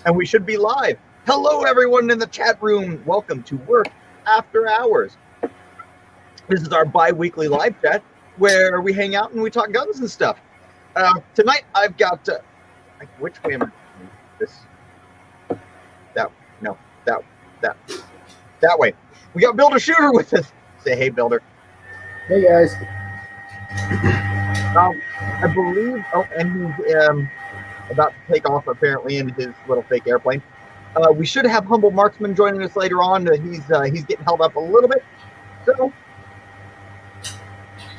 And we should be live. Hello, everyone in the chat room. Welcome to Work After Hours. This is our bi-weekly live chat where we hang out and we talk guns and stuff. Tonight, I've got... which way am I? This... That way. We got Builder Shooter with us. Say hey, Builder. Hey, guys. I believe... Oh, and he's about to take off, apparently, in his little fake airplane. We should have Humble Marksman joining us later on. He's getting held up a little bit. So,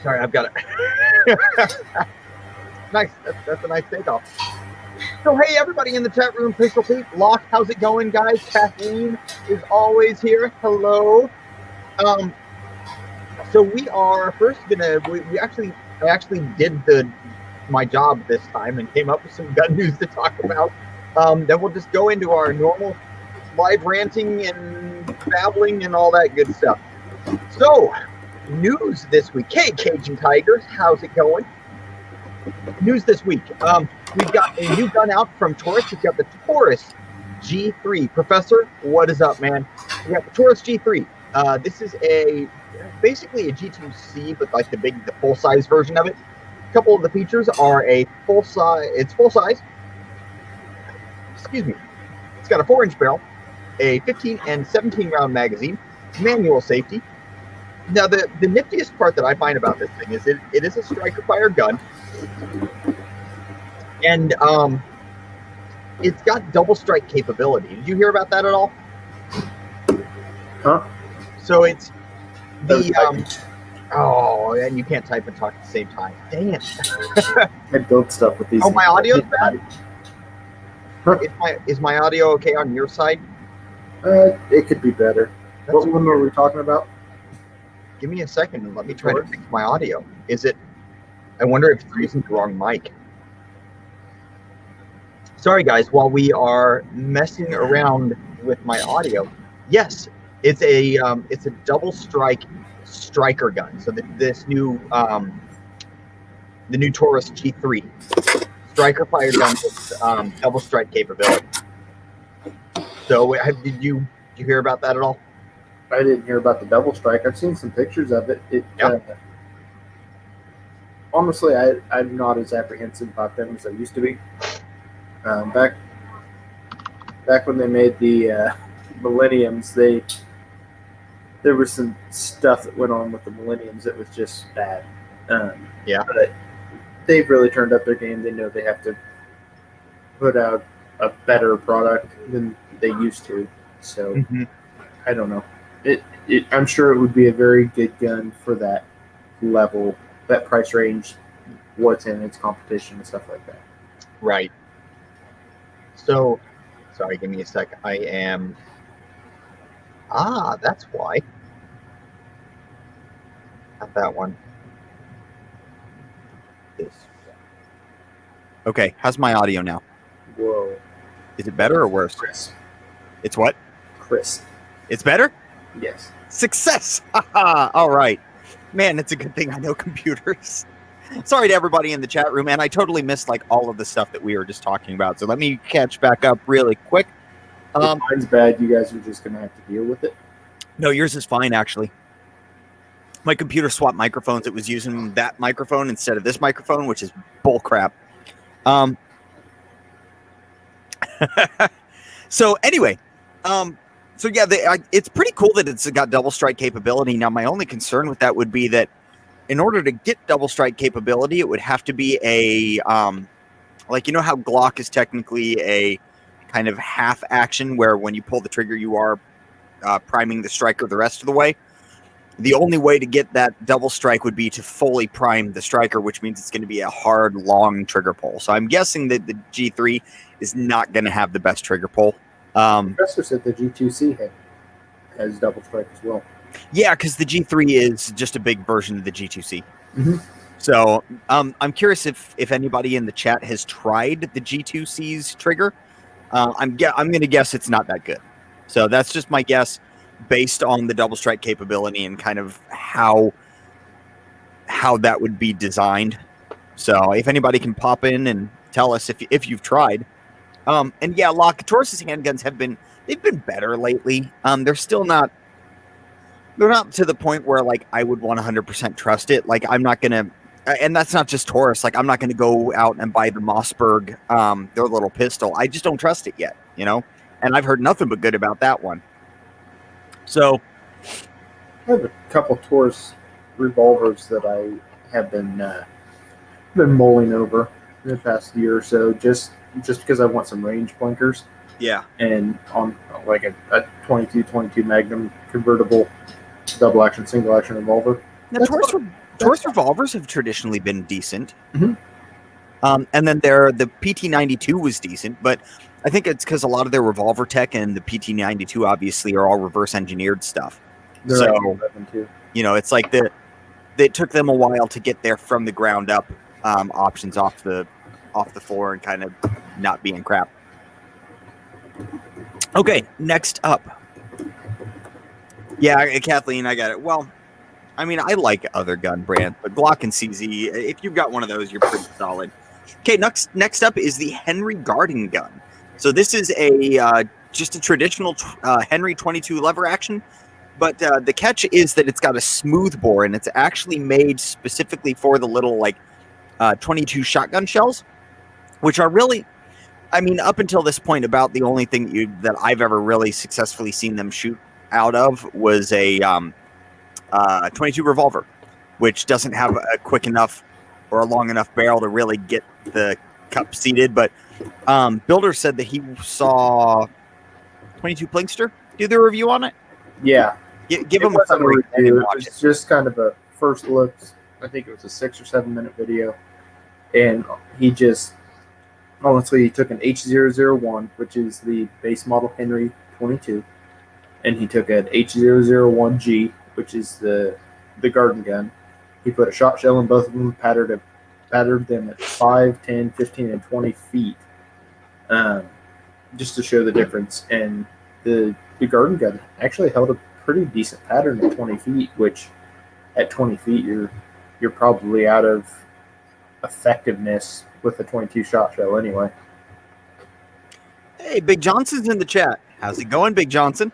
sorry, I've got it. Nice. That's a nice takeoff. So, hey, everybody in the chat room. Pistol Pete, Locke, how's it going, guys? Kathleen is always here. Hello. So we are first gonna. I actually did my job this time and came up with some gun news to talk about. Then we'll just go into our normal live ranting and babbling and all that good stuff. So, news this week. Hey, Cajun Tigers, how's it going? News this week. We've got a new gun out from Taurus. We've got the Taurus G3. Professor, what is up, man? We got the Taurus G3. This is basically a G2C, but like the full-size version of it. A couple of the features are a full-size. It's full-size. Excuse me. It's got a 4-inch barrel, a 15 and 17 round magazine, manual safety. Now, the niftiest part that I find about this thing is it is a striker fire gun, and it's got double strike capability. Did you hear about that at all? Huh? So it's oh, and you can't type and talk at the same time. Dang it! I build stuff with these. Oh, my audio's bad. Huh? Is my audio okay on your side? It could be better. What one were we talking about? Give me a second and let me try to fix my audio. Is it? I wonder if it's using the wrong mic. Sorry, guys. While we are messing around with my audio, yes, it's a double strike striker gun. So this new the new Taurus G3 striker fire gun with double strike capability. So, did you hear about that at all? I didn't hear about the double strike. I've seen some pictures of it. Honestly, I'm not as apprehensive about them as I used to be. Back when they made the Millenniums, there was some stuff that went on with the Millenniums that was just bad. Yeah. But they've really turned up their game. They know they have to put out a better product than they used to. So, I don't know. I'm sure it would be a very good gun for that level, that price range, what's in its competition and stuff like that. Right. So, sorry, give me a sec. I am... that's why. Not that one. This one. Okay, how's my audio now? Whoa. Is it better or worse? Crisp. It's what? Crisp. It's better? Yes. Success! All right. Man, it's a good thing I know computers. Sorry to everybody in the chat room, and I totally missed like all of the stuff that we were just talking about. So let me catch back up really quick. If mine's bad, you guys are just going to have to deal with it. No, yours is fine, actually. My computer swapped microphones. It was using that microphone instead of this microphone, which is bull crap. So anyway, so yeah, it's pretty cool that it's got double strike capability. Now, my only concern with that would be that in order to get double strike capability, it would have to be a, like, you know how Glock is technically a kind of half action where when you pull the trigger, you are priming the striker the rest of the way. The only way to get that double strike would be to fully prime the striker, which means it's going to be a hard, long trigger pull. So I'm guessing that the G3 is not going to have the best trigger pull. The professor said the G2C has double strike as well. Yeah, because the G3 is just a big version of the G2C. So I'm curious if anybody in the chat has tried the G2C's trigger. I'm going to guess it's not that good. So that's just my guess based on the double strike capability and kind of how that would be designed. So if anybody can pop in and tell us if you've tried, And yeah, Taurus's handguns they've been better lately. They're still not. They're not to the point where like I would 100% trust it. Like I'm not gonna, and that's not just Taurus. Like I'm not gonna go out and buy the Mossberg, their little pistol. I just don't trust it yet, you know. And I've heard nothing but good about that one. So I have a couple Taurus revolvers that I have been mulling over in the past year or so, just because I want some range blinkers. Yeah, and on like a 22 Magnum convertible double action, single action revolver. now, Taurus revolvers have traditionally been decent. Mhm. And then the PT92 was decent, but I think it's because a lot of their revolver tech and the PT92 obviously are all reverse engineered stuff. They're So, actually 11 too. you know, it's like it took them a while to get their from the ground up options off the floor and kind of not being crap. Okay, next up. Yeah, Kathleen, I got it. Well, I mean, I like other gun brands, but Glock and CZ, if you've got one of those, you're pretty solid. Okay, next up is the Henry Garden gun. So this is just a traditional Henry 22 lever action, but the catch is that it's got a smooth bore, and it's actually made specifically for the little 22 shotgun shells, which are really, I mean, up until this point, about the only thing that I've ever really successfully seen them shoot out of was a 22 revolver, which doesn't have a quick enough or a long enough barrel to really get the cup seated. But Builder said that he saw 22 Plinkster do the review on it. Yeah. Give him a summary. It was just kind of a first look. I think it was a 6 or 7 minute video. And he just, honestly, he took an H001, which is the base model Henry 22. And he took an H001G, which is the garden gun. He put a shot shell in both of them, pattered them at 5, 10, 15, and 20 feet, just to show the difference. And the garden gun actually held a pretty decent pattern at 20 feet, which at 20 feet you're probably out of effectiveness with a 22 shot shell anyway. Hey, Big Johnson's in the chat. How's it going, Big Johnson?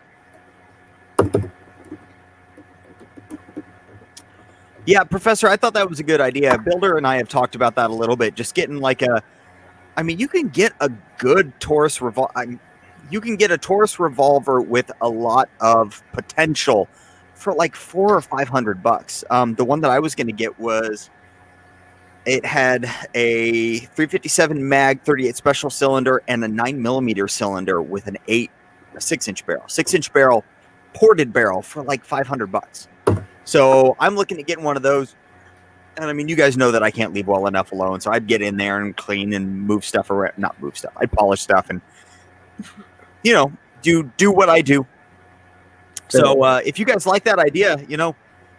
Yeah, Professor, I thought that was a good idea. Builder and I have talked about that a little bit. Just getting you can get a good Taurus revolver. You can get a Taurus revolver with a lot of potential for like $400 or $500. The one that I was going to get it had a 357 mag 38 special cylinder and a 9mm cylinder with a 6-inch barrel. 6-inch barrel, ported barrel for like $500. So I'm looking at getting one of those. And I mean, you guys know that I can't leave well enough alone. So I'd get in there and clean and move stuff around. Not move stuff. I'd polish stuff and, do what I do. So if you guys like that idea,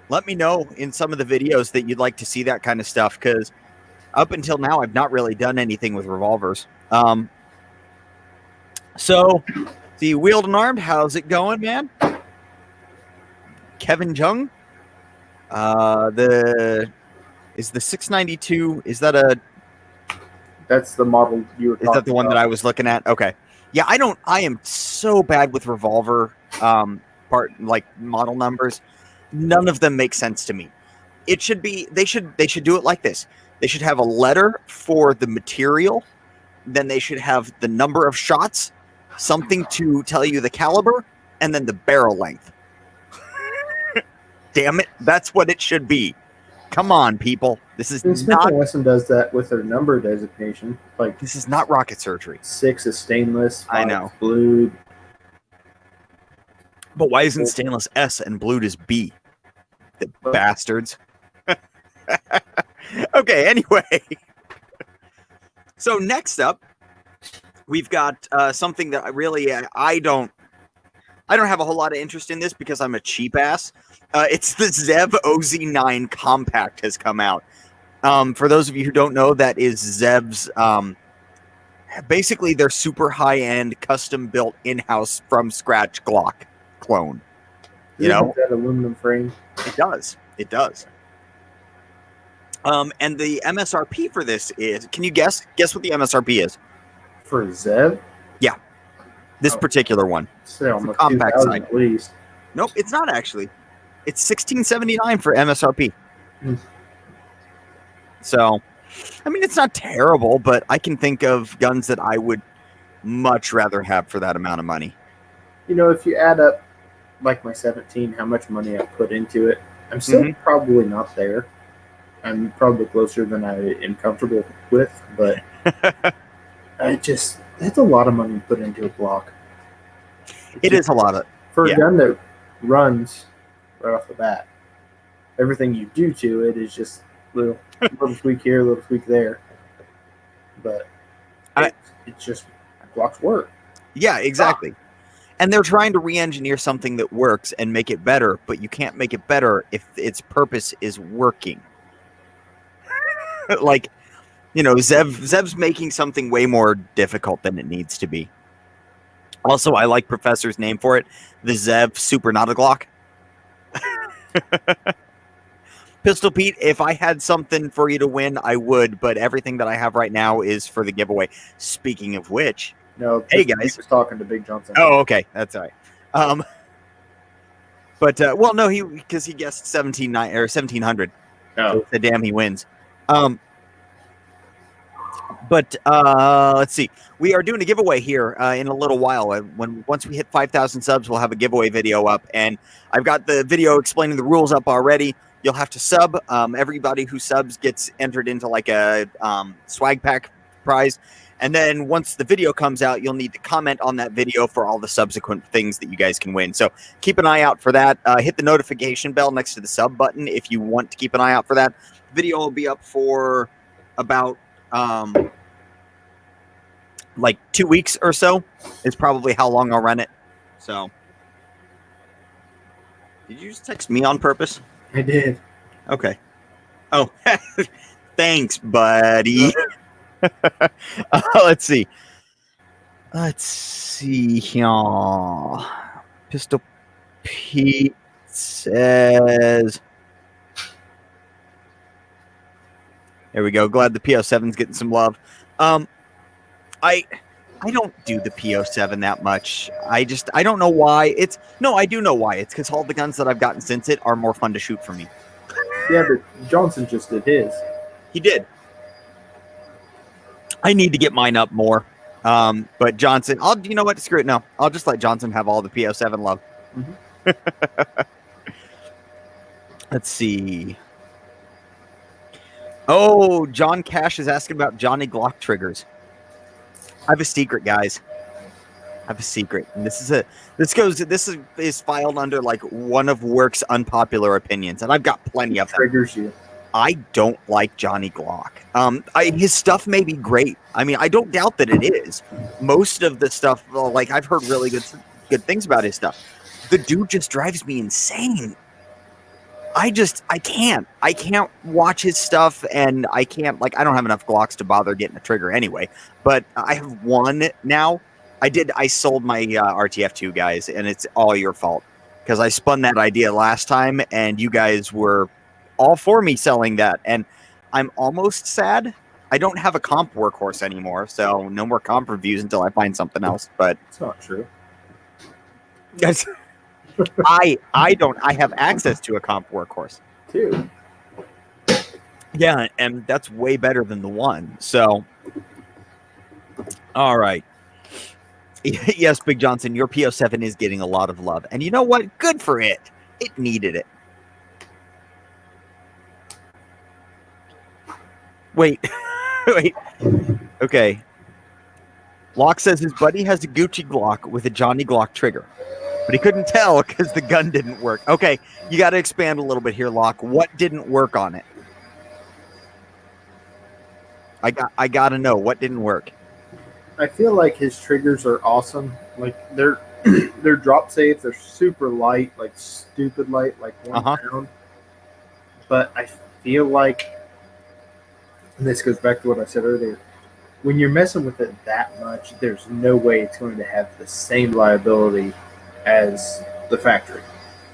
let me know in some of the videos that you'd like to see that kind of stuff. Because up until now, I've not really done anything with revolvers. So the Wheeled and Armed, how's it going, man? Kevin Jung? Is the 692, that's the model you were talking about? Is that the one that I was looking at? Okay. Yeah, I am so bad with revolver model numbers. None of them make sense to me. They should do it like this. They should have a letter for the material, then they should have the number of shots, something to tell you the caliber, and then the barrel length. Damn it, that's what it should be. Come on, people. This is not. Wesson does that with their number designation. Like, this is not rocket surgery. 6 is stainless. 5 I know. Is blued. But why isn't stainless S and blued is B? The bastards. Okay, anyway. So next up, we've got something that I don't have a whole lot of interest in this because I'm a cheap ass. It's the Zev OZ9 Compact has come out. For those of you who don't know, that is Zev's, basically their super high-end, custom-built, in-house, from-scratch Glock clone. That aluminum frame. It does. And the MSRP for this is, can you guess what the MSRP is? For Zev? This particular one. Say almost compact 2,000 side. at least. Nope, it's not actually. It's $16.79 for MSRP. Mm. So, I mean, it's not terrible, but I can think of guns that I would much rather have for that amount of money. You know, if you add up, like my 17, how much money I put into it, I'm still probably not there. I'm probably closer than I am comfortable with, but that's a lot of money put into a Glock. It is a lot of... For a gun that runs right off the bat, everything you do to it is just little tweak here, little tweak there. But it's just Glock's work. Yeah, exactly. And they're trying to re-engineer something that works and make it better, but you can't make it better if its purpose is working. Like, you know, Zev's making something way more difficult than it needs to be. Also, I like Professor's name for it, the Zev Super Not a Glock. Pistol Pete, if I had something for you to win, I would, but everything that I have right now is for the giveaway. Speaking of which, no, hey guys, he was talking to Big Johnson. Oh, okay, that's all right. But well, no, because he guessed 1700. Oh, so damn, he wins. But let's see. We are doing a giveaway here in a little while. Once we hit 5,000 subs, we'll have a giveaway video up, and I've got the video explaining the rules up already. You'll have to sub. Everybody who subs gets entered into like a swag pack prize. And then once the video comes out, you'll need to comment on that video for all the subsequent things that you guys can win. So keep an eye out for that. Hit the notification bell next to the sub button if you want to keep an eye out for that. The video will be up for about like 2 weeks or so is probably how long I'll run it. So did you just text me on purpose? I did. Okay. Oh, thanks, buddy. Let's see. Let's see here. Pistol Pete says. There we go. Glad the PO7's getting some love. I don't do the PO7 that much. I don't know why. I do know why. It's because all the guns that I've gotten since it are more fun to shoot for me. Yeah, but Johnson just did his. He did. I need to get mine up more. But Johnson, you know what? Screw it. No, I'll just let Johnson have all the PO7 love. Mm-hmm. Let's see. Oh, John Cash is asking about Johnny Glock triggers. I have a secret, guys. I have a secret. And this is filed under like one of Work's unpopular opinions, and I've got plenty of them. Triggers you. I don't like Johnny Glock. His stuff may be great. I mean, I don't doubt that it is. Most of the stuff, like I've heard really good things about his stuff. The dude just drives me insane. I can't watch his stuff, and I don't have enough Glocks to bother getting a trigger anyway. But I have one now. I sold my RTF2, guys, and it's all your fault because I spun that idea last time, and you guys were all for me selling that, and I'm almost sad. I don't have a comp workhorse anymore, so no more comp reviews until I find something else. But it's not true. Guys, I have access to a comp workhorse too. Yeah, and that's way better than the one. So, all right. Yes, Big Johnson, your PO7 is getting a lot of love, and you know what? Good for it. It needed it. Wait. Okay. Locke says his buddy has a Gucci Glock with a Johnny Glock trigger, but he couldn't tell because the gun didn't work. Okay, you got to expand a little bit here, Locke. What didn't work on it? I got to know what didn't work. I feel like his triggers are awesome. Like they're drop safe. They're super light, like stupid light, like 1 pound. But I feel like, and this goes back to what I said earlier, when you're messing with it that much, there's no way it's going to have the same liability as the factory.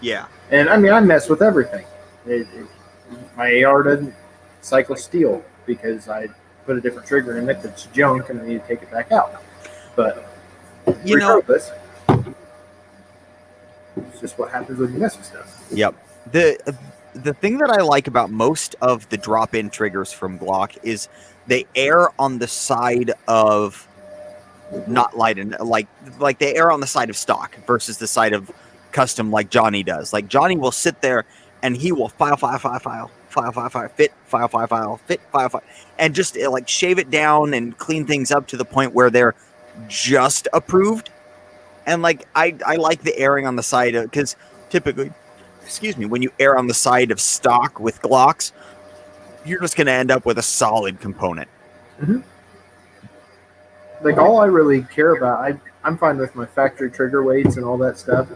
Yeah. And I mean, I mess with everything. My AR doesn't cycle steel because I put a different trigger in it that's junk and I need to take it back out. But You know, regardless, it's just what happens when you mess with stuff. yep. The thing that I like about most of the drop-in triggers from Glock is they err on the side of not light and like they err on the side of stock versus the side of custom, like Johnny does. Like Johnny will sit there and he will file, fit, and just like shave it down and clean things up to the point where they're just approved. And like I like the erring on the side of, because typically, excuse me, when you err on the side of stock with Glocks, you're just going to end up with a solid component. Mm-hmm. Like all I really care about, I'm fine with my factory trigger weights and all that stuff.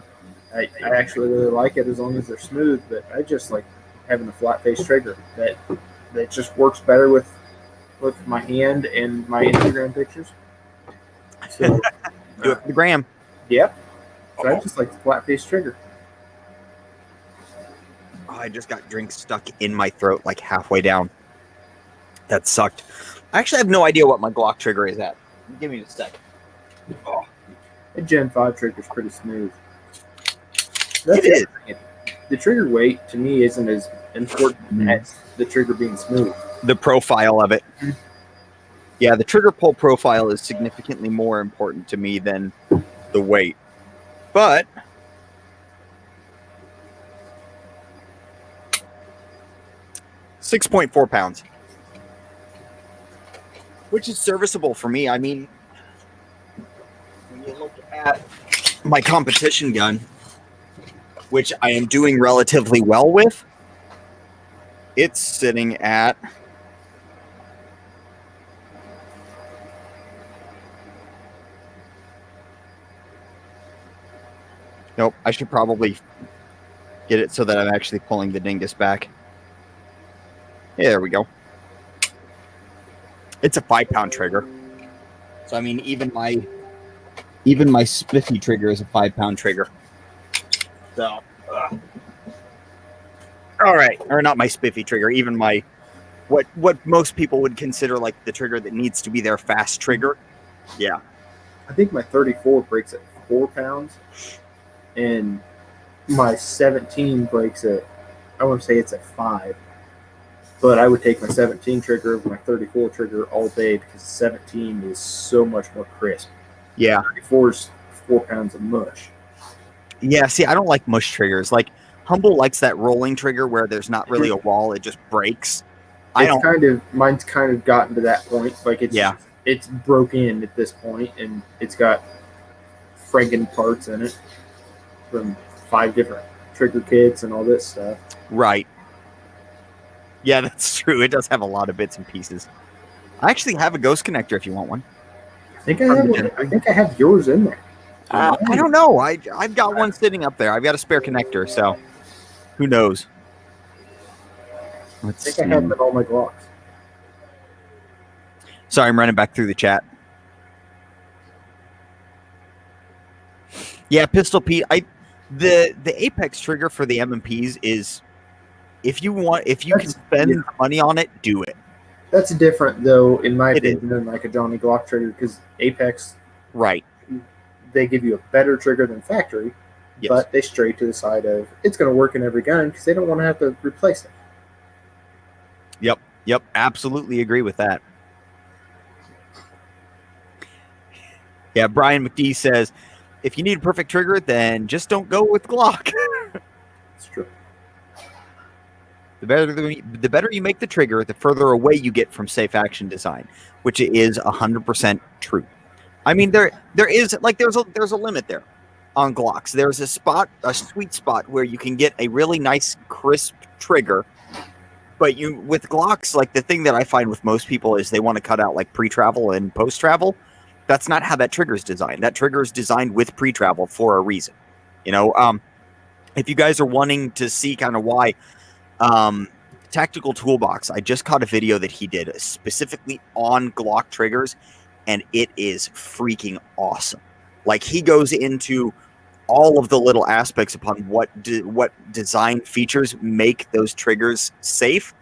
I actually really like it as long as they're smooth, but I just like having a flat face trigger that just works better with my hand and my Instagram pictures. So Do it for the gram. Yep. So I just like the flat face trigger. Oh, I just got drinks stuck in my throat like halfway down. That sucked. I actually have no idea what my Glock trigger is at. Give me a sec. Oh. The Gen 5 trigger is pretty smooth. It is. The trigger weight to me isn't as important as the trigger being smooth. The profile of it. Yeah, the trigger pull profile is significantly more important to me than the weight. But £6.4 pounds, which is serviceable for me. I mean, when you look at my competition gun, which I am doing relatively well with, it's sitting at nope, I should probably get it so that I'm actually pulling the dingus back. Yeah, there we go. It's a 5-pound trigger. So I mean, even my spiffy trigger is a 5-pound trigger. So all right, or not my spiffy trigger, even my what most people would consider like the trigger that needs to be their fast trigger. Yeah. I think my 34 breaks at 4 pounds, and my 17 breaks at, I want to say it's at 5. But I would take my 17 trigger over my 34 trigger all day because 17 is so much more crisp. Yeah. 34 is 4 pounds of mush. Yeah, see, I don't like mush triggers. Like Humble likes that rolling trigger where there's not really a wall; it just breaks. Mine's kind of gotten to that point. Like it's broken at this point, and it's got friggin' parts in it from 5 different trigger kits and all this stuff. Right. Yeah, that's true. It does have a lot of bits and pieces. I actually have a ghost connector if you want one. I think I have yours in there. I don't know. I've got one sitting up there. I've got a spare connector, so who knows? I think I have them in all my Glocks. Sorry, I'm running back through the chat. Yeah, Pistol Pete. The Apex trigger for the M&Ps is, if you can spend money on it, do it. That's different, though, in my opinion, than like a Johnny Glock trigger, because Apex, right? They give you a better trigger than factory, yes, but they stray to the side of it's going to work in every gun because they don't want to have to replace it. Yep, absolutely agree with that. Yeah, Brian McD says, if you need a perfect trigger, then just don't go with Glock. It's true. The better you make the trigger, the further away you get from safe action design, which is 100% true. I mean, there's a limit there on Glocks. There's a sweet spot where you can get a really nice crisp trigger, but with Glocks, like the thing that I find with most people is they want to cut out like pre-travel and post-travel. That's not how that trigger is designed. That trigger is designed with pre-travel for a reason. If you guys are wanting to see kind of why, Tactical Toolbox, I just caught a video that he did specifically on Glock triggers, and it is freaking awesome. Like, he goes into all of the little aspects upon what design features make those triggers safe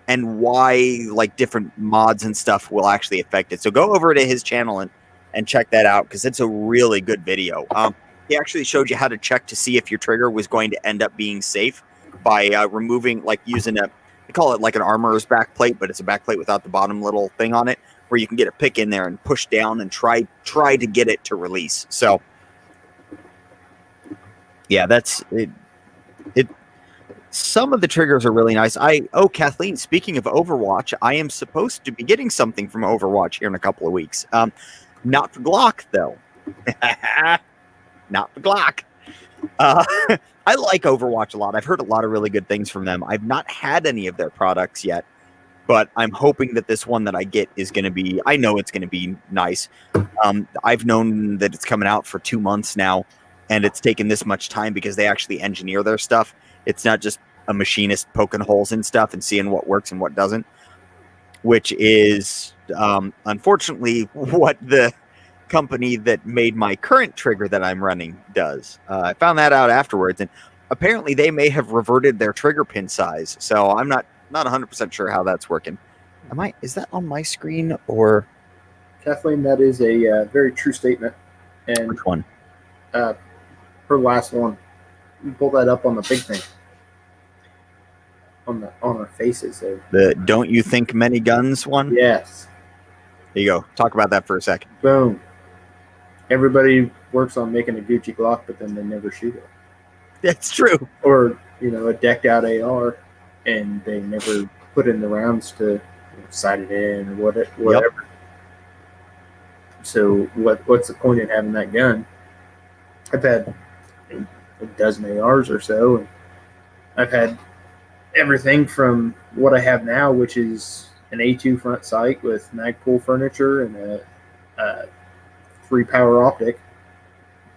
and why like different mods and stuff will actually affect it. So go over to his channel and check that out because it's a really good video. He actually showed you how to check to see if your trigger was going to end up being safe by removing, like using they call it like an armorer's backplate, but it's a backplate without the bottom little thing on it, where you can get a pick in there and push down and try to get it to release. So yeah, that's it. Some of the triggers are really nice. Kathleen, speaking of Overwatch, I am supposed to be getting something from Overwatch here in a couple of weeks. Not for Glock though. Not for Glock. I like Overwatch a lot. I've heard a lot of really good things from them. I've not had any of their products yet, but I'm hoping that this one that I get is going to be, I know it's going to be nice. I've known that it's coming out for 2 months now, and it's taken this much time because they actually engineer their stuff. It's not just a machinist poking holes in stuff and seeing what works and what doesn't, which is unfortunately what the company that made my current trigger that I'm running does. I found that out afterwards, and apparently they may have reverted their trigger pin size. So I'm not 100% sure how that's working. Is that on my screen or? Kathleen, that is a very true statement. And which one? Her last one. You pull that up on the big thing. On our faces there. The "Don't You Think Many Guns" one? Yes. There you go. Talk about that for a second. Boom. Everybody works on making a Gucci Glock, but then they never shoot it. That's true. Or, a decked out AR, and they never put in the rounds to sight it in or whatever. Yep. So what's the point in having that gun? I've had a dozen ARs or so, and I've had everything from what I have now, which is an A2 front sight with Magpul furniture and a 3-power optic,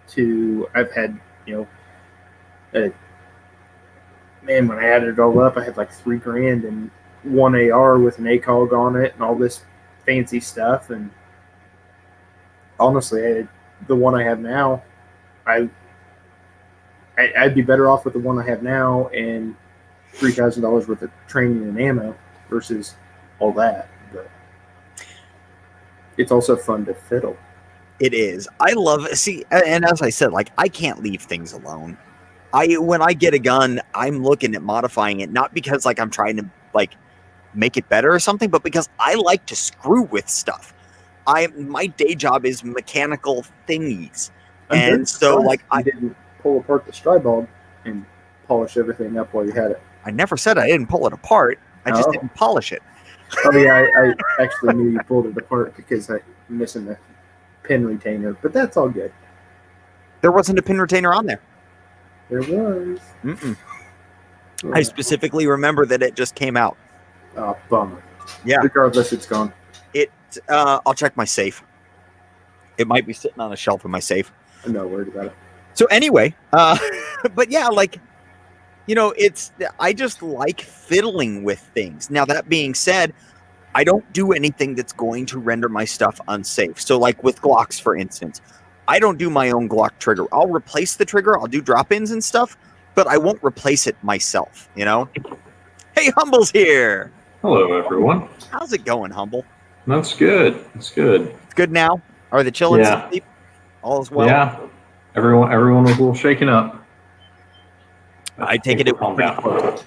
to I've had, when I added it all up, I had like $3,000 and one AR with an ACOG on it and all this fancy stuff. And honestly, the one I have now, I'd be better off with the one I have now and $3,000 worth of training and ammo versus all that. But it's also fun to fiddle. It is. I love it. See, and as I said, like, I can't leave things alone. When I get a gun, I'm looking at modifying it, not because like I'm trying to like make it better or something, but because I like to screw with stuff. My day job is mechanical thingies. And so like I didn't pull apart the strybog and polish everything up while you had it. I never said I didn't pull it apart. I just didn't polish it. Oh yeah, I actually knew you pulled it apart because I'm missing the pin retainer, but that's all good. There wasn't a pin retainer on there. There was. Mm-mm. I specifically remember that it just came out. Oh, bummer. Yeah. Regardless, it's gone. I'll check my safe. It might be sitting on a shelf in my safe. I'm not worried about it. So anyway, but yeah, like, I just like fiddling with things. Now, that being said, I don't do anything that's going to render my stuff unsafe. So like with Glocks, for instance, I don't do my own Glock trigger. I'll replace the trigger. I'll do drop-ins and stuff, but I won't replace it myself, Hey, Humble's here. Hello, everyone. How's it going, Humble? That's good. It's good. It's good now? Are the children asleep? All is well? Yeah. Everyone was a little shaken up. I take it calmed down.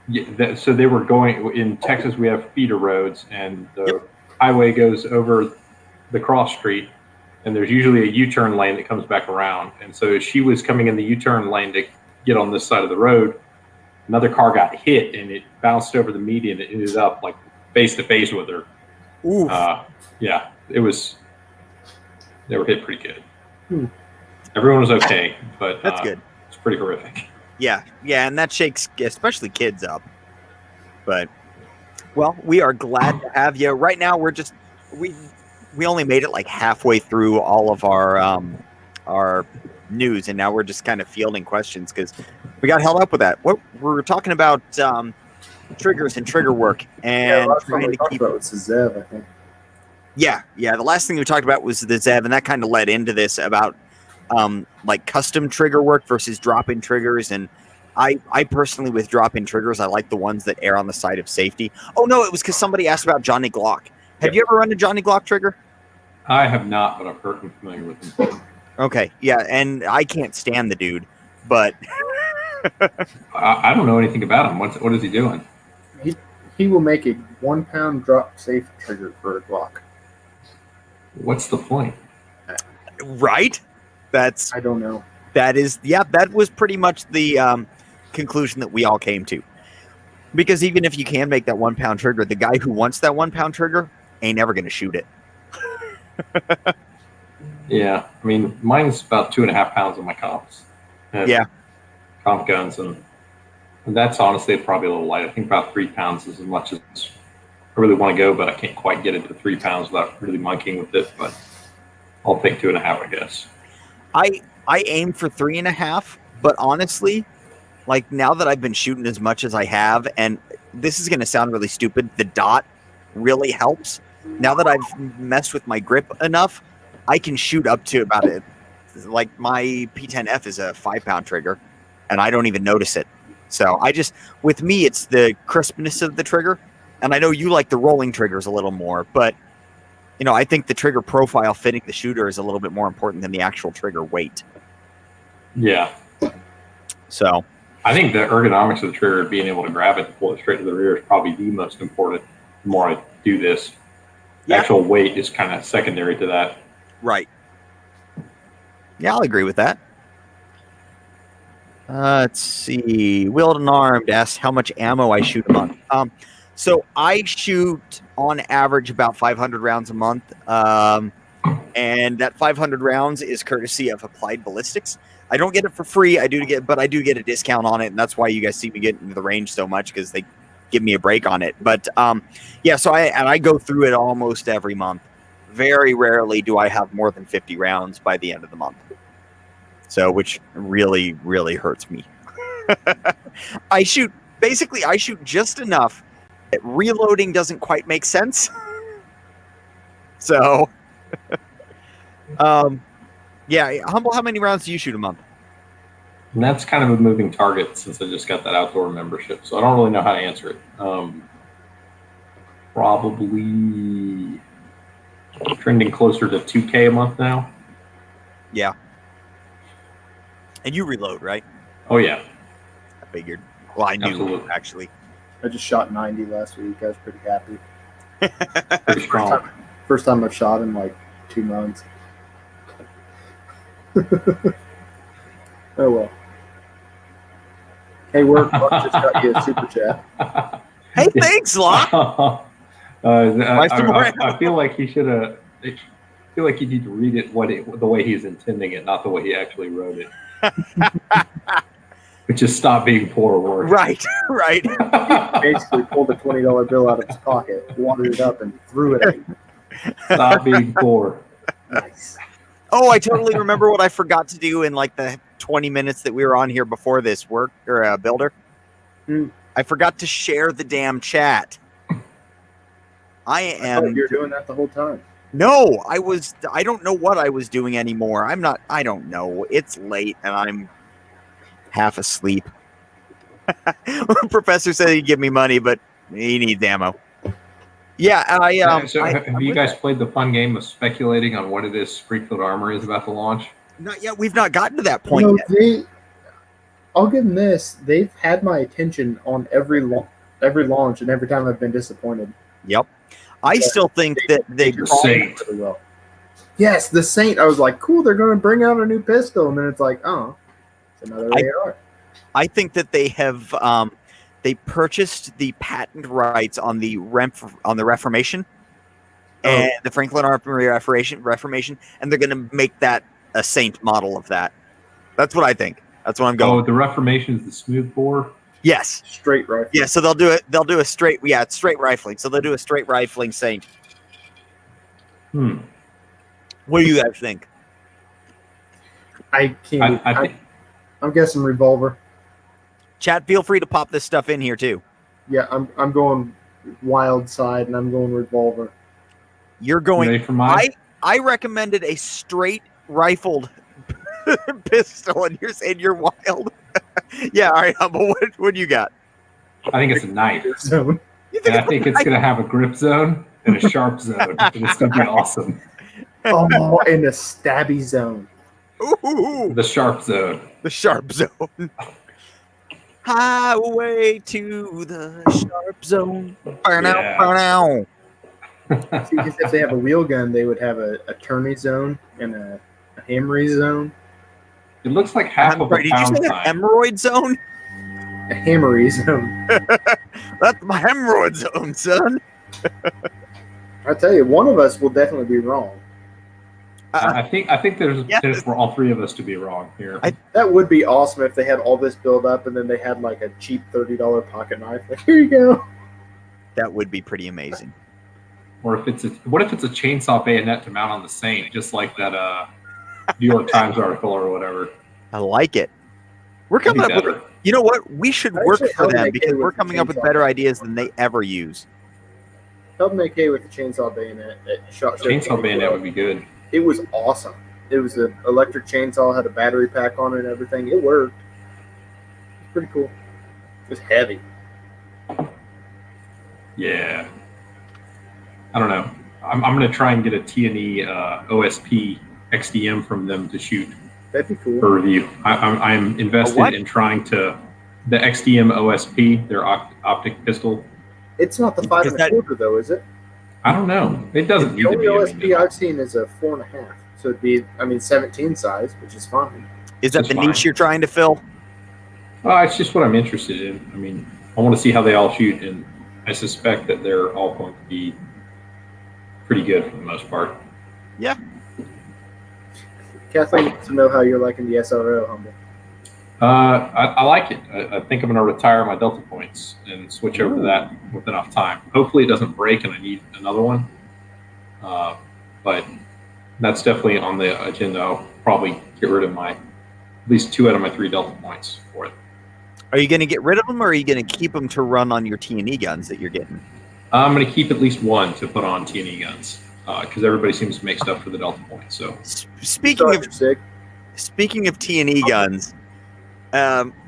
Yeah, so they were going in Texas. We have feeder roads, and the highway goes over the cross street, and there's usually a U-turn lane that comes back around. And so she was coming in the U-turn lane to get on this side of the road. Another car got hit, and it bounced over the median. It ended up like face to face with her. Ooh. Yeah, it was. They were hit pretty good. Everyone was okay, but that's good. It's pretty horrific. Yeah, and that shakes especially kids up. But, well, we are glad to have you. Right now, we only made it like halfway through all of our news, and now we're just kind of fielding questions because we got held up with that. We're talking about triggers and trigger work, and trying to keep about was the Zev, I think. Yeah. The last thing we talked about was the Zev, and that kind of led into this about like custom trigger work versus drop-in triggers. And I personally, with drop-in triggers, I like the ones that err on the side of safety. Oh no, it was because somebody asked about Johnny Glock. Have you ever run a Johnny Glock trigger? I have not, but I'm familiar with him. Okay, yeah, and I can't stand the dude, but I don't know anything about him. What is he doing? He will make a 1 pound drop safe trigger for a Glock. What's the point? right? That's I don't know. that was pretty much the conclusion that we all came to. Because even if you can make that 1 pound trigger, the guy who wants that 1 pound trigger ain't never going to shoot it. Yeah, I mean, mine's about 2.5 pounds on my comps. Yeah. Comp guns, and that's honestly probably a little light. I think about 3 pounds is as much as I really want to go, but I can't quite get it to 3 pounds without really monkeying with it. But I'll take 2.5, I guess. I aim for 3.5, but honestly, like now that I've been shooting as much as I have, and this is going to sound really stupid, the dot really helps. Now that I've messed with my grip enough, I can shoot up to about it. Like my P10F is a 5 pound trigger, and I don't even notice it. So with me, it's the crispness of the trigger. And I know you like the rolling triggers a little more, but I think the trigger profile fitting the shooter is a little bit more important than the actual trigger weight. Yeah. So I think the ergonomics of the trigger, being able to grab it and pull it straight to the rear, is probably the most important. The more I do this, the actual weight is kind of secondary to that. Right. Yeah, I'll agree with that. Let's see. Willed and Armed asks how much ammo I shoot a month. So I shoot on average about 500 rounds a month. And that 500 rounds is courtesy of Applied Ballistics. I don't get it for free. But I do get a discount on it, and that's why you guys see me get into the range so much, because they give me a break on it. But so I go through it almost every month. Very rarely do I have more than 50 rounds by the end of the month. So, which really, really hurts me. I shoot just enough that reloading doesn't quite make sense. So, Humble, how many rounds do you shoot a month? And that's kind of a moving target since I just got that outdoor membership. So I don't really know how to answer it. Probably trending closer to 2K a month now. Yeah. And you reload, right? Oh, yeah. I figured. Well, I knew, Absolutely. actually. I just shot 90 last week. I was pretty happy. Pretty strong. First time I've shot in like 2 months. Oh, well. Hey, Buck just got you a super chat. Hey, thanks, Locke. I feel like he should have. I feel like you need to read it the way he's intending it, not the way he actually wrote it. Which is stop being poor work. Right. He basically pulled a $20 bill out of his pocket, watered it up, and threw it at you. Stop being poor. Nice. Oh, I totally remember what I forgot to do in like the 20 minutes that we were on here before this work or builder. I forgot to share the damn chat. I thought you're doing that the whole time. No, I don't know what I was doing anymore. I don't know. It's late and I'm half asleep. Professor said he'd give me money, but he needs ammo. Yeah, so have you guys played the fun game of speculating on what it is Springfield Armor is about to launch? Not yet. We've not gotten to that point yet. I'll give them this. They've had my attention on every launch, and every time I've been disappointed. Yep. I still think that they Saint. Really well. Yes, the Saint. I was like, cool, they're going to bring out a new pistol. And then it's like, oh, it's another AR. I think that they have they purchased the patent rights on the Reformation and the Franklin Armory Reformation, and they're going to make that a Saint model of that. That's what I think. That's what I'm going. Oh, the Reformation is the smooth bore? Yes. Straight rifle. Yeah, so they'll do a straight, it's straight rifling. So they'll do a straight rifling Saint. What do you guys think? I can't. I'm guessing revolver. Chat, feel free to pop this stuff in here too. Yeah, I'm going wild side, and I'm going revolver. You're going. Ready for mine? I recommended a straight rifled pistol, and you're saying you're wild. Yeah, all right, Humble. What do you got? I think it's a knife. You And I think it's going to have a grip zone and a sharp zone. And it's going to be awesome. Oh, in the stabby zone. Ooh, The sharp zone. the sharp zone. Highway to the sharp zone. Yeah. Burnow. See, because if they have a wheel gun, they would have a turny zone and a hammery zone. It looks like half I'm of sorry, a did you pound say a sign. hemorrhoid zone? A hammery zone. That's my hemorrhoid zone, son. I tell you, one of us will definitely be wrong. I think there's a Yes. potential for all three of us to be wrong here. That would be awesome if they had all this build up and then they had like a cheap $30 pocket knife. Like, here you go. That would be pretty amazing. Or if it's what if it's a chainsaw bayonet to mount on the Saint, just like that New York Times article or whatever. I like it. We're coming up with, you know what? We should work Actually, for I would them make because it with we're the coming up with chainsaw. better ideas than they ever use. Help make hay with the chainsaw bayonet. Chainsaw bayonet would be good. It was awesome. It was an electric chainsaw, had a battery pack on it and everything. It worked. It's pretty cool. It was heavy. Yeah. I don't know. I'm going to try and get a T&E OSP XDM from them to shoot That'd be cool. for review. I'm what? invested in trying to the XDM OSP, their optic pistol. It's not the 5 Is and a that- quarter though, is it? I don't know. It doesn't need The to only be. OSP I've seen is a 4.5. So it'd be, 17 size, which is fine. Is that That's the fine. niche you're trying to fill? It's just what I'm interested in. I mean, I want to see how they all shoot, and I suspect that they're all going to be pretty good for the most part. Kathleen wants to know how you're liking the SRO, Humble. I like it. I think I'm going to retire my Delta points and switch over to that with enough time. Hopefully, it doesn't break and I need another one. But that's definitely on the agenda. I'll probably get rid of at least 2 out of my 3 Delta points for it. Are you going to get rid of them, or are you going to keep them to run on your T&E guns that you're getting? I'm going to keep at least 1 to put on T&E guns because everybody seems to make stuff for the Delta points. So Speaking of Sick. T&E guns,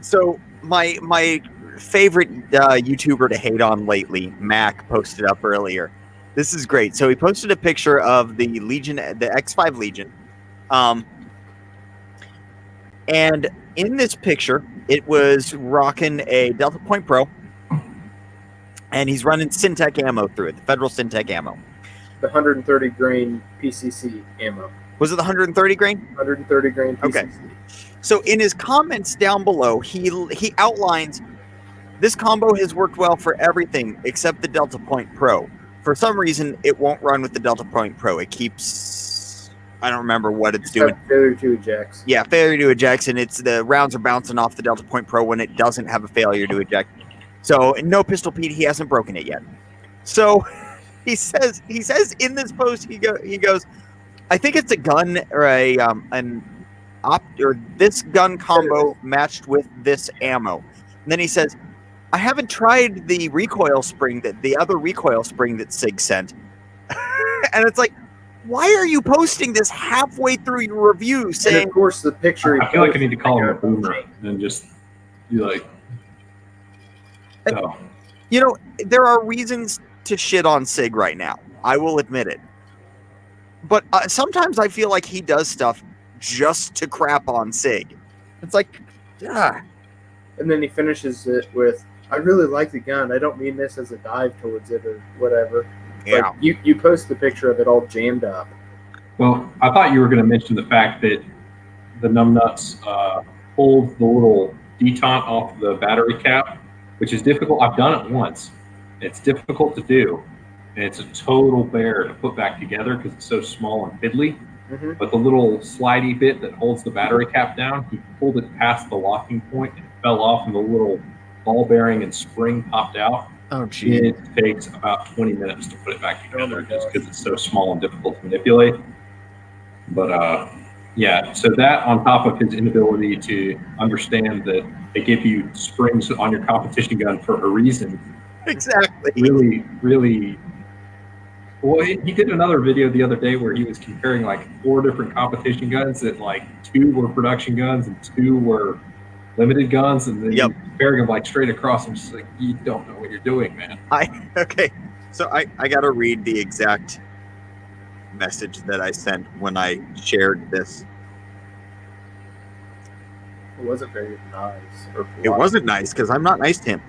so my favorite YouTuber to hate on lately, Mac, posted up earlier. This is great. So he posted a picture of the Legion, the X5 Legion, and in this picture, it was rocking a Delta Point Pro, and he's running Syntec ammo through it, the Federal Syntec ammo. The 130 grain PCC ammo. Was it the 130 grain? 130 grain PCC. Okay. So in his comments down below, he outlines this combo has worked well for everything except the Delta Point Pro. For some reason, it won't run with the Delta Point Pro. It keeps, I don't remember what it's doing. Failure to eject. Yeah, failure to eject, and it's the rounds are bouncing off the Delta Point Pro when it doesn't have a failure to eject. So no Pistol Pete, he hasn't broken it yet. So he says in this post he goes, I think it's a gun or this gun combo matched with this ammo. And then he says, I haven't tried the recoil spring the other recoil spring that Sig sent. And it's like, why are you posting this halfway through your review And saying, of course, the picture. I feel like I need to call him a boomer and just be like, oh. you know, there are reasons to shit on Sig right now. I will admit it. But sometimes I feel like he does stuff just to crap on Sig. It's like, ah. And then he finishes it with, I really like the gun. I don't mean this as a dive towards it or whatever. Yeah. Like, you post the picture of it all jammed up. Well, I thought you were going to mention the fact that the numbnuts pulled the little detente off the battery cap, which is difficult. I've done it once. It's difficult to do, and it's a total bear to put back together because it's so small and fiddly. Mm-hmm. But the little slidey bit that holds the battery cap down, he pulled it past the locking point and it fell off, and the little ball bearing and spring popped out. Oh, gee. It takes about 20 minutes to put it back together just because it's so small and difficult to manipulate. But yeah, so that on top of his inability to understand that they give you springs on your competition gun for a reason. Exactly. Really. Well, he did another video the other day where he was comparing like 4 different competition guns that like 2 were production guns and 2 were limited guns, and then Yep. comparing them like straight across. I'm just like, you don't know what you're doing, man. Okay. So I got to read the exact message that I sent when I shared this. It wasn't very nice. It wasn't nice because I'm not nice to him.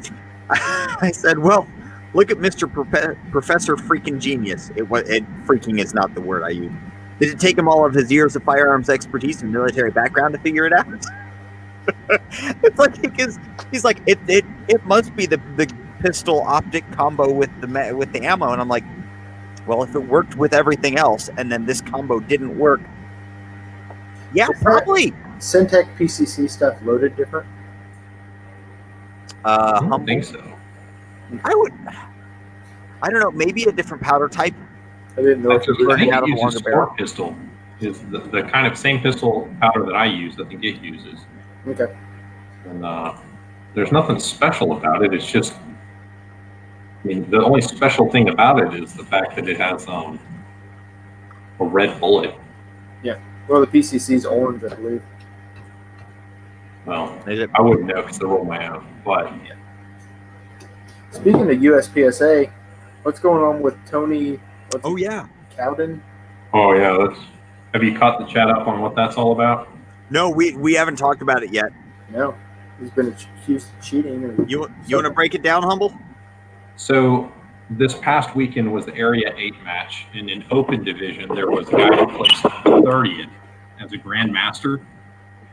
I said, well, look at Mr. Professor Freaking Genius. It freaking is not the word I use. Did it take him all of his years of firearms expertise and military background to figure it out? It's like he's like it must be the pistol optic combo with the ammo, and I'm like, well, if it worked with everything else and then this combo didn't work, yeah, probably. Syntec PCC stuff loaded different? I don't think so. I don't know, maybe a different powder type. I didn't know if it was I think out it of a longer uses barrel. sport pistol. Is the kind of same pistol powder that I use. I think it uses. okay. And there's nothing special about it. It's just, I mean, the only special thing about it is the fact that it has a red bullet. Yeah. Well, the PCC's orange, I believe. Well, I wouldn't know because they're all my own. But Speaking of USPSA, what's going on with Tony? Cowden? oh yeah, have you caught the chat up on what that's all about? No, we haven't talked about it yet. No. He's been accused of cheating. And You want to break it down, Humble? So this past weekend was the Area 8 match. In an open division, there was a guy who placed 30th as a grandmaster,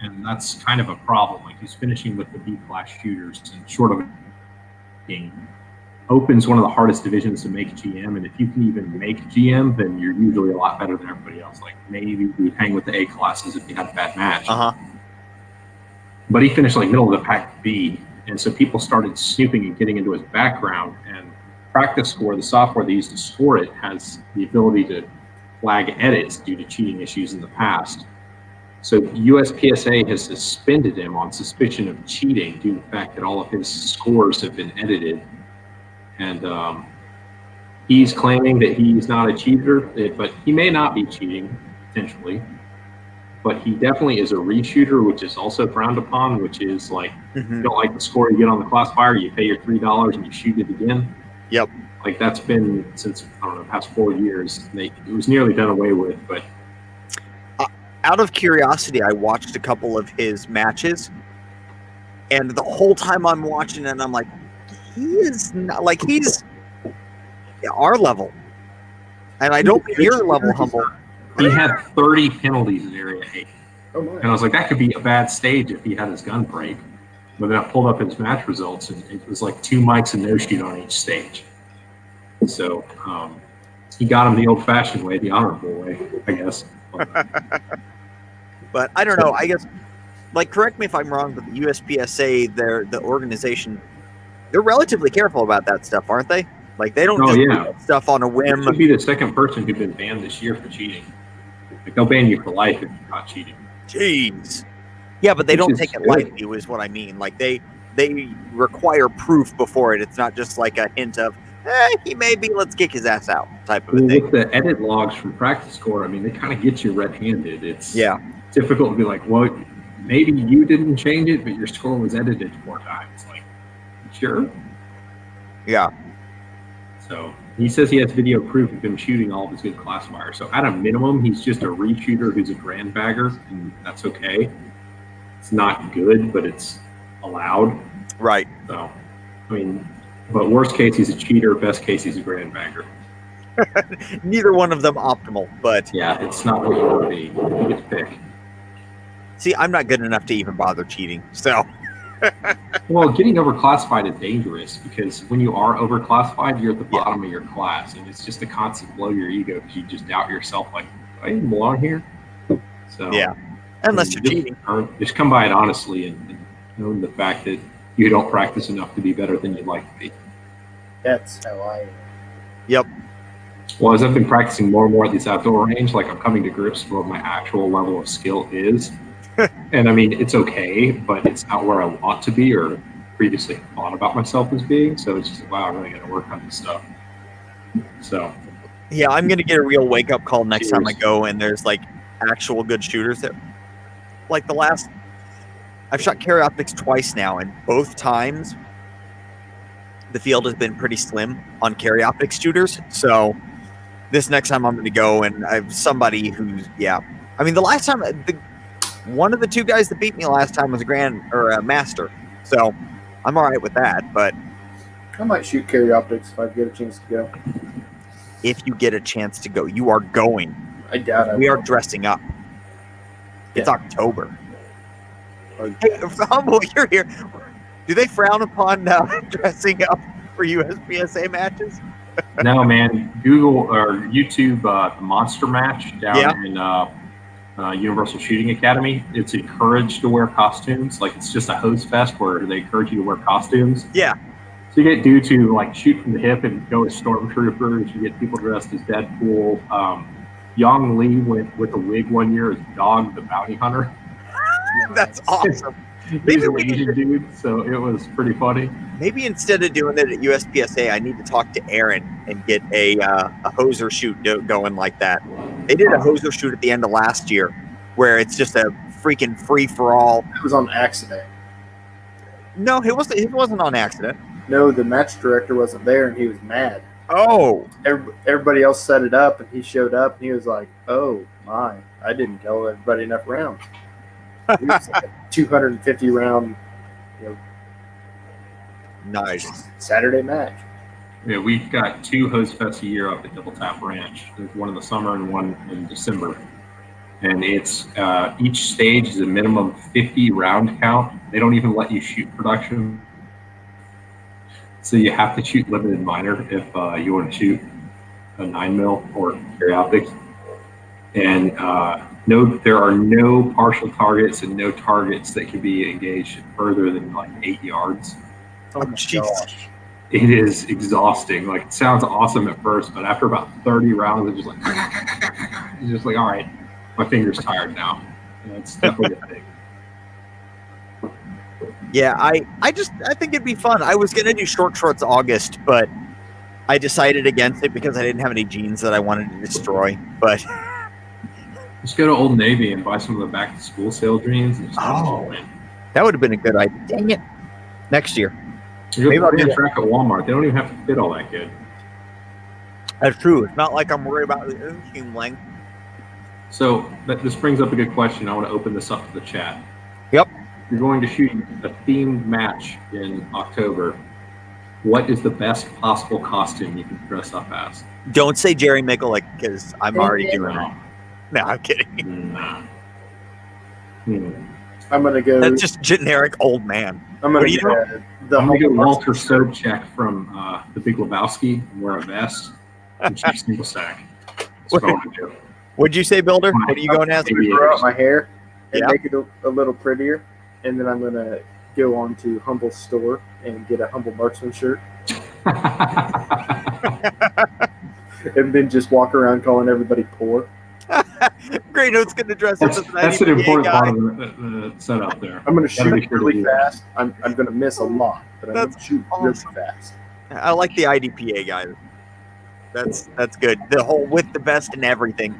and that's kind of a problem. Like, he's finishing with the B-class shooters, and short of being open's one of the hardest divisions to make GM, and if you can even make GM, then you're usually a lot better than everybody else. Like, maybe you would hang with the A classes if you had a bad match. But he finished like middle of the pack B, and so people started snooping and getting into his background. And Practice Score, the software they use to score it, has the ability to flag edits due to cheating issues in the past. So USPSA has suspended him on suspicion of cheating due to the fact that all of his scores have been edited. And he's claiming that he's not a cheater, but he may not be cheating, potentially. But he definitely is a reshooter, which is also frowned upon, which is like, you don't like the score you get on the classifier, you pay your $3 and you shoot it again. Yep. Like, that's been since, I don't know, the past 4 years. It was nearly done away with, but... Out of curiosity, I watched a couple of his matches, and the whole time I'm watching it, I'm like, he is not, like, he's our level. And I don't mean your level, Humble. He had 30 penalties in Area 8. Oh my. And I was like, that could be a bad stage if he had his gun break. But then I pulled up his match results, and it was like 2 mics and no shoot on each stage. So he got him the old-fashioned way, the honorable way, I guess. But I don't know. I guess, like, correct me if I'm wrong, but the USPSA, the organization, they're relatively careful about that stuff, aren't they? Like, they don't do that stuff on a whim. He'd be the second person who's been banned this year for cheating. Like, they'll ban you for life if you're not cheating. Jeez. Yeah, but they don't take it lightly, is what I mean. Like, they require proof before it. It's not just like a hint of, he may be, let's kick his ass out type of a thing. With the edit logs from Practice Score, I mean, they kind of get you red-handed. It's difficult to be like, well, maybe you didn't change it, but your score was edited 4 times. Like, sure. Yeah. So he says he has video proof of him shooting all of his good classifiers. So at a minimum, he's just a reshooter who's a grandbagger, and that's okay. It's not good, but it's allowed. Right. So, I mean, but worst case, he's a cheater. Best case, he's a grandbagger. Neither one of them optimal, but... Yeah, it's not what you want to be. You get to pick. See, I'm not good enough to even bother cheating, so... Well, getting overclassified is dangerous because when you are overclassified, you're at the bottom of your class, and it's just a constant blow your ego because you just doubt yourself, like, do I even belong here? So yeah, unless you're cheating. Just come by it honestly and own the fact that you don't practice enough to be better than you'd like to be. That's how I am. Yep. Well, as I've been practicing more and more at this outdoor range, like, I'm coming to grips with what my actual level of skill is. And I mean, it's okay, but it's not where I want to be or previously thought about myself as being. So it's just, wow, I really got to work on this stuff. So, yeah, I'm going to get a real wake up call next time I go and there's like actual good shooters that, like, I've shot carry optics twice now, and both times the field has been pretty slim on carry optics shooters. So this next time I'm going to go, and I have somebody who's I mean, the last time one of the two guys that beat me last time was a master, so I'm all right with that. But I might shoot carry optics if I get a chance to go. if you get a chance to go, you are going. I doubt we are dressing up. It's October. Oh. Hey, Humble, you're here. Do they frown upon dressing up for USPSA matches? No, man. Google or YouTube the Monster Match down in Universal Shooting Academy. It's encouraged to wear costumes. Like, it's just a hose fest where they encourage you to wear costumes. Yeah. So you get dudes who like shoot from the hip and go as stormtroopers. You get people dressed as Deadpool. Yang Lee went with a wig one year as Dog the Bounty Hunter. That's awesome. He's an Asian dude, so it was pretty funny. Maybe instead of doing it at USPSA, I need to talk to Aaron and get a hoser shoot going like that. They did a hoser shoot at the end of last year where it's just a freaking free-for-all. It was on accident. No, it wasn't on accident. No, the match director wasn't there, and he was mad. Oh. Everybody else set it up, and he showed up, and he was like, "Oh my, I didn't tell everybody enough rounds." It was like a 250 round, nice Saturday match. Yeah, we've got 2 hose fests a year up at Double Tap Ranch. There's one in the summer and one in December. And it's each stage is a minimum 50 round count. They don't even let you shoot production. So you have to shoot limited minor if you want to shoot a 9mm or carry optics. And there are no partial targets and no targets that can be engaged further than like 8 yards. Oh my gosh. It is exhausting. Like, it sounds awesome at first, but after about 30 rounds, it's just like, all right, my finger's tired now. And it's definitely a thing. Yeah, I think it'd be fun. I was gonna do shorts August, but I decided against it because I didn't have any jeans that I wanted to destroy. But just go to Old Navy and buy some of the back to school sale jeans. And that would have been a good idea. Dang it! Next year. Maybe I'll get a track at Walmart. They don't even have to fit all that good. That's true. It's not like I'm worried about the inseam length. So this brings up a good question. I want to open this up to the chat. Yep. You're going to shoot a themed match in October. What is the best possible costume you can dress up as? Don't say Jerry Mickle, because I'm already doing it. No, I'm kidding. I'm gonna go. That's just generic old man. I'm gonna go Walter Sobchak from The Big Lebowski and wear a vest and shoot single stack. What'd you say, Builder? What are you going as? Grow out my hair and make it a little prettier, and then I'm gonna go on to Humble's store and get a Humble Marksman shirt, and then just walk around calling everybody poor. Great, who's going to dress up as an That's an important part of the setup there. I'm going to shoot really fast. I'm going to miss a lot, but I'm going to shoot really fast. I like the IDPA guy. That's good. The whole with the vest and everything.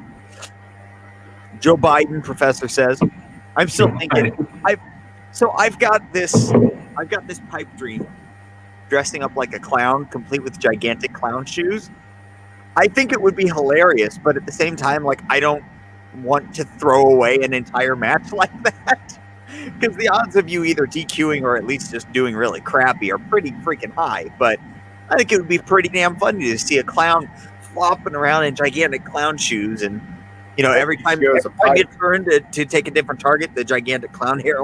Joe Biden, professor says. I'm still thinking. I've got this pipe dream, dressing up like a clown, complete with gigantic clown shoes. I think it would be hilarious, but at the same time, I don't want to throw away an entire match like that, because the odds of you either DQing or at least just doing really crappy are pretty freaking high. But I think it would be pretty damn funny to see a clown flopping around in gigantic clown shoes, and every time I get turned to take a different target, the gigantic clown hair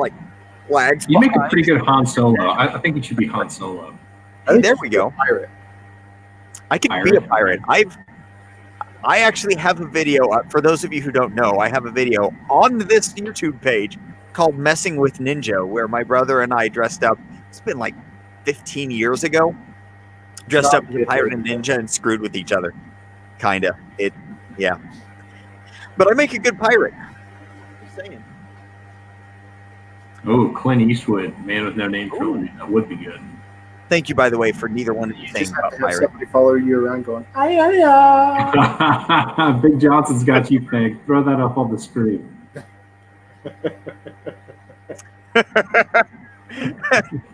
flags. You make a pretty good Han Solo. I think it should be Han Solo. Hey, there we go. Pirate. I can be a pirate. I actually have a video, for those of you who don't know, I have a video on this YouTube page called Messing with Ninja, where my brother and I dressed up, it's been 15 years ago, dressed up as a pirate and ninja and screwed with each other. Kinda. Yeah. But I make a good pirate. Just saying. Oh, Clint Eastwood, Man with No Name trilogy. That would be good. Thank you, by the way, for neither one of you saying about pirate. Somebody follow you around going, Big Johnson's got you pegged. Throw that up on the screen.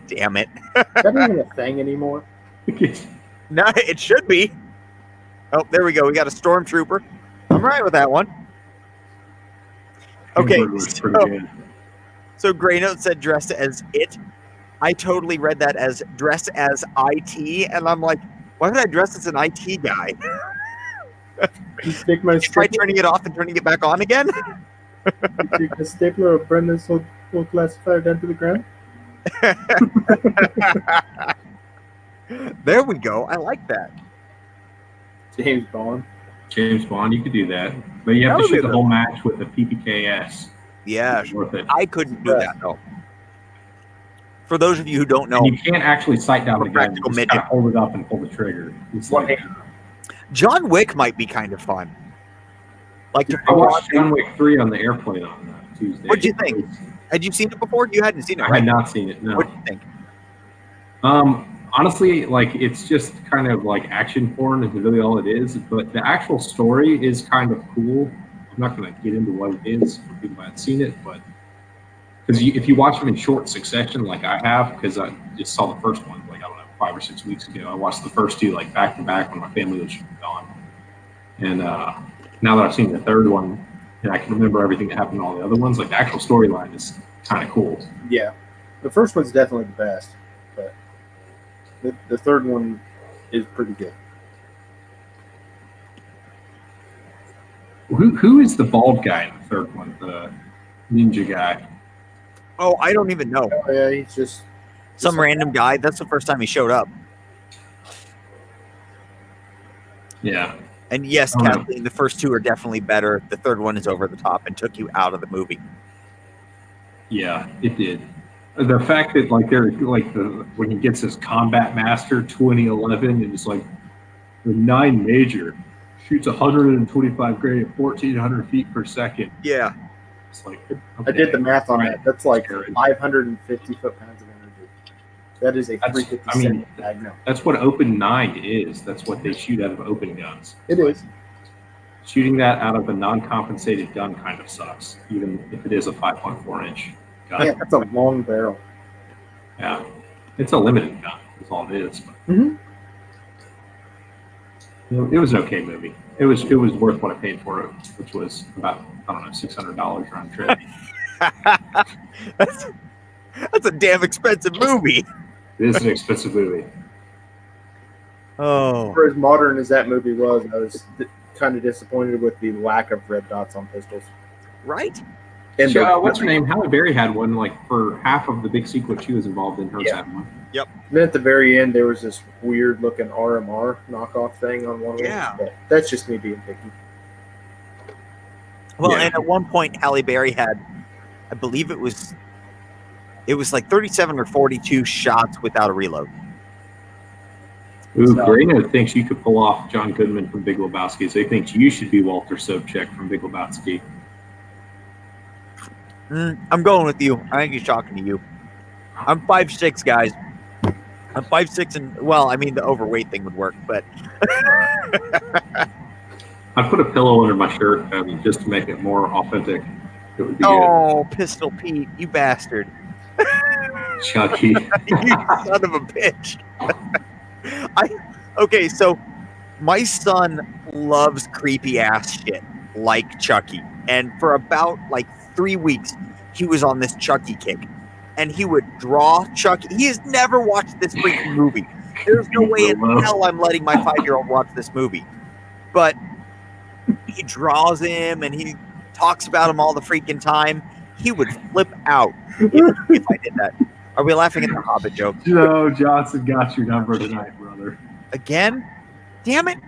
Damn it. Is that even a thing anymore? No, it should be. Oh, there we go. We got a stormtrooper. I'm right with that one. Okay, Hamburger was pretty good. so Grey Note said dressed as it. I totally read that as dressed as IT, and I'm like, why would I dress as an IT guy? Just take my Try stapler, turning it off and turning it back on again? take the stapler of Brendan's whole classifier down to the ground. There we go. I like that. James Bond. James Bond, you could do that, but you have That to would be shoot the a whole match with the PPKS. Yeah, It's worth it. I couldn't do that though. For those of you who don't know, And you can't actually sight down For the gun. You practical just midget. gotta hold it up and pull the trigger. It's One like, hand. John Wick might be kind of fun. Like to I watched John Wick 3 on the airplane on Tuesday. What'd you think? Had you seen it before? You hadn't seen it, I right? had not seen it. No. What did you think? Honestly, like it's just kind of like action porn is really all it is. But the actual story is kind of cool. I'm not going to get into what it is for people who haven't seen it, but because if you watch them in short succession, like I have, because I just saw the first one, like I don't know, 5 or 6 weeks ago. I watched the first two like back to back when my family was gone, and now that I've seen the third one, and I can remember everything that happened in all the other ones, like the actual storyline is kind of cool. Yeah, the first one's definitely the best, but the third one is pretty good. Who is the bald guy in the third one? The ninja guy. Oh, I don't even know. Oh, yeah, he's just Some random guy. That's the first time he showed up. Yeah. And yes, Oh, no. Kathleen, the first two are definitely better. The third one is over the top and took you out of the movie. Yeah, it did. The fact that like they're like when he gets his Combat Master 2011 and it's like the 9 major shoots 125 grain at 1,400 feet per second. Yeah. It's like I did the math on Right. that. That's like Scary. 550 foot-pounds of energy. That is a That's- 357 Magnum. That's what Open 9 is. That's what they shoot out of open guns. It is. Shooting that out of a non-compensated gun kind of sucks, even if it is a 5.4 inch gun. Yeah, that's a long barrel. Yeah. It's a limited gun. That's all it is. But Mhm. it was an okay movie. It was worth what I paid for it, which was about I don't know $600 round trip. That's a damn expensive movie. It is an expensive movie. Oh. For as modern as that movie was, I was kind of disappointed with the lack of red dots on pistols. Right? And What's her name? Halle Berry had one like for half of the big sequence she was involved in. Hers Yeah. had one. then at the very end, there was this weird looking RMR knockoff thing on one of Yeah. them. But that's just me being picky. Well, Yeah. and at one point, Halle Berry had, I believe it was like 37 or 42 shots without a reload. Ooh, So- Grano thinks you could pull off John Goodman from Big Lebowski. So he thinks you should be Walter Sobchak from Big Lebowski. I'm going with you. I think he's talking to you. I'm 5'6", guys. I'm 5'6", and well, I mean the overweight thing would work, but I put a pillow under my shirt just to make it more authentic. It would be oh, Pistol Pete, you bastard! good. Chucky. You son of a bitch. Okay, so my son loves creepy ass shit like Chucky, and for about like 3 weeks, he was on this Chucky kick, and he would draw Chucky. He has never watched this freaking movie. There's no way in hell I'm letting my 5-year-old watch this movie, but he draws him and he talks about him all the freaking time. He would flip out if I did that. Are we laughing at the Hobbit joke Joe Johnson got your number tonight, brother. again? Damn it!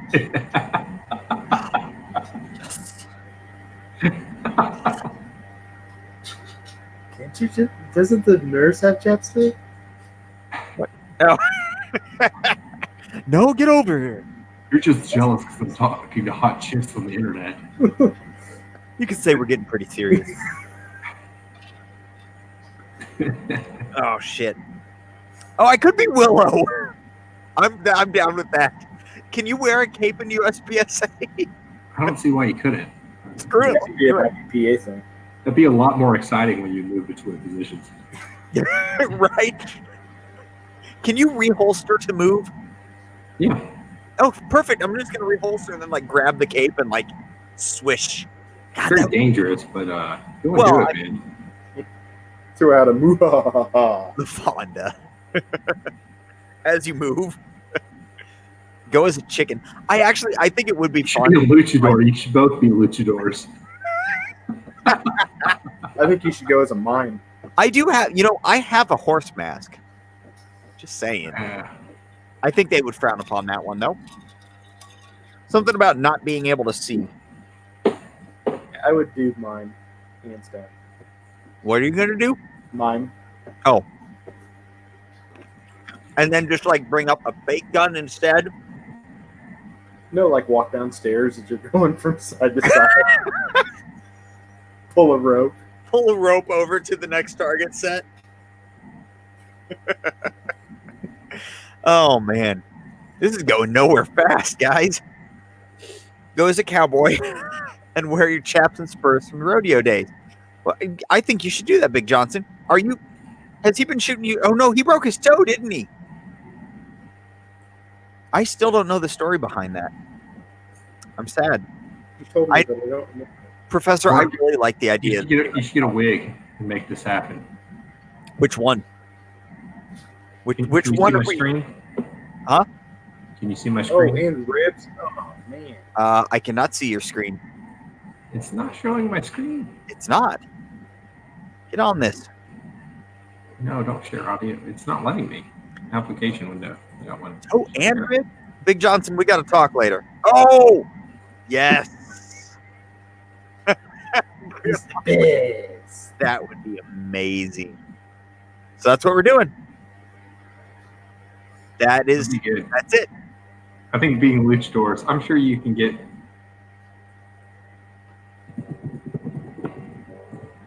Can't you just? Doesn't the nurse have chapstick? No, get over here. You're just jealous because I'm talking to hot chicks on the internet. You could say we're getting pretty serious. Oh shit! Oh, I could be Willow. I'm down with that. Can you wear a cape in USPSA? I don't see why you couldn't. Screw it. That'd be a happy PA thing. That'd be a lot more exciting when you move between positions. Right? Can you reholster to move? Yeah. Oh, perfect. I'm just gonna reholster and then like grab the cape and like swish. God, Very that- dangerous, but you want to Well, do it, man. Threw out a moo-ha-ha-ha. the Fonda. As you move, go as a chicken. I think it would be You should fun. be a luchador. You should both be luchadors. I think you should go as a mime. I do have, I have a horse mask. Just saying. I think they would frown upon that one, though. Something about not being able to see. I would do mime, hands down. What are you going to do? Mime. Oh. And then just like bring up a fake gun instead? No, like walk downstairs as you're going from side to side. Pull a rope. Pull a rope over to the next target set. Oh, man. This is going nowhere fast, guys. Go as a cowboy and wear your chaps and spurs from the rodeo days. Well, I think you should do that, Big Johnson. Has he been shooting you? Oh, no, he broke his toe, didn't he? I still don't know the story behind that. I'm sad. You told me, but I don't know. Professor, I really like the idea. You should get a wig and make this happen. Which one? Which Can you one see are my we? screen? Huh? Can you see my Oh, screen? and ribs. Oh, man. I cannot see your screen. It's not showing my screen. It's not. Get on this. No, don't share audio. It's not letting me. Application window. I got one. Oh, and rib? Big Johnson, we got to talk later. Oh, yes. It's the best. That would be amazing. So that's what we're doing. That'd be good. That's it. I think being luchadors, I'm sure you can get.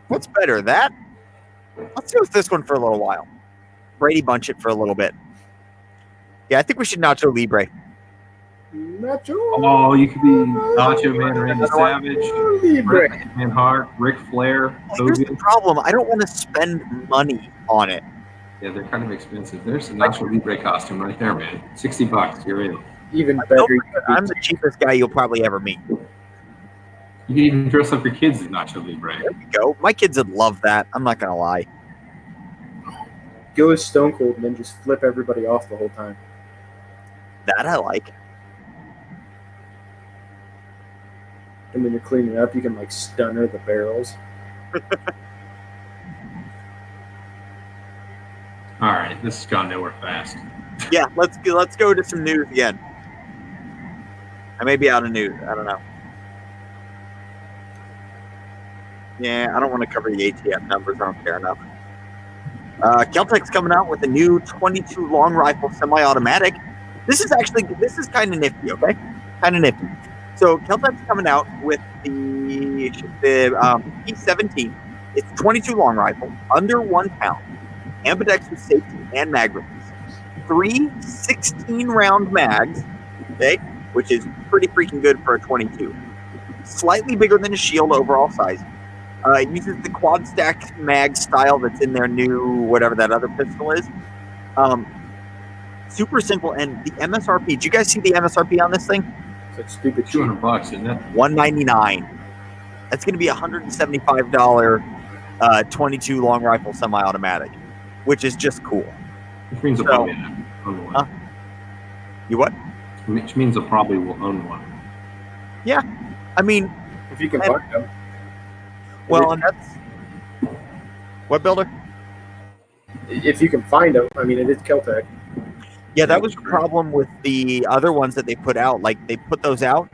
What's better, that? Let's go with this one for a little while. Brady Bunch it for a little bit. Yeah, I think we should Nacho Libre. Nacho. Oh, you could be Nacho Man, Randy Savage, Libre. Bret Man Hart, Ric Flair, Here's the Hogan. problem. I don't want to spend money on it. Yeah, they're kind of expensive. There's the Nacho Libre costume right there, man. $60. You're in. Even better. you could be- I'm the cheapest guy you'll probably ever meet. You can even dress up your kids as Nacho Libre. There you go. My kids would love that. I'm not going to lie. Go as Stone Cold and then just flip everybody off the whole time. That I like. And when you're cleaning up, you can like stunner the barrels. All right, this has gone nowhere fast. Yeah, let's go to some news again. I may be out of news. I don't know. Yeah, I don't want to cover the ATF numbers. I don't care enough. Kel-Tec's coming out with a new 22 long rifle semi-automatic. This is kind of nifty, okay? Kind of nifty. So Kel-Tec's coming out with the P17. It's 22 long rifle, under 1 pound, ambidextrous safety and mag release. 3 16-round mags, okay, which is pretty freaking good for a 22. Slightly bigger than a shield overall size. It uses the quad stack mag style that's in their new whatever that other pistol is. Super simple, and the MSRP. Did you guys see the MSRP on this thing? It's like stupid cheap. $200, isn't it? $199. That's going to be a $175 22 long rifle semi-automatic, which is just cool. Which means they'll probably own one. You what? Which means they'll probably will own one. Yeah, I mean, If you can find them. well, and that's what builder. If you can find them, I mean, it is Kel-Tec. Yeah, that was the problem with the other ones that they put out. Like, they put those out,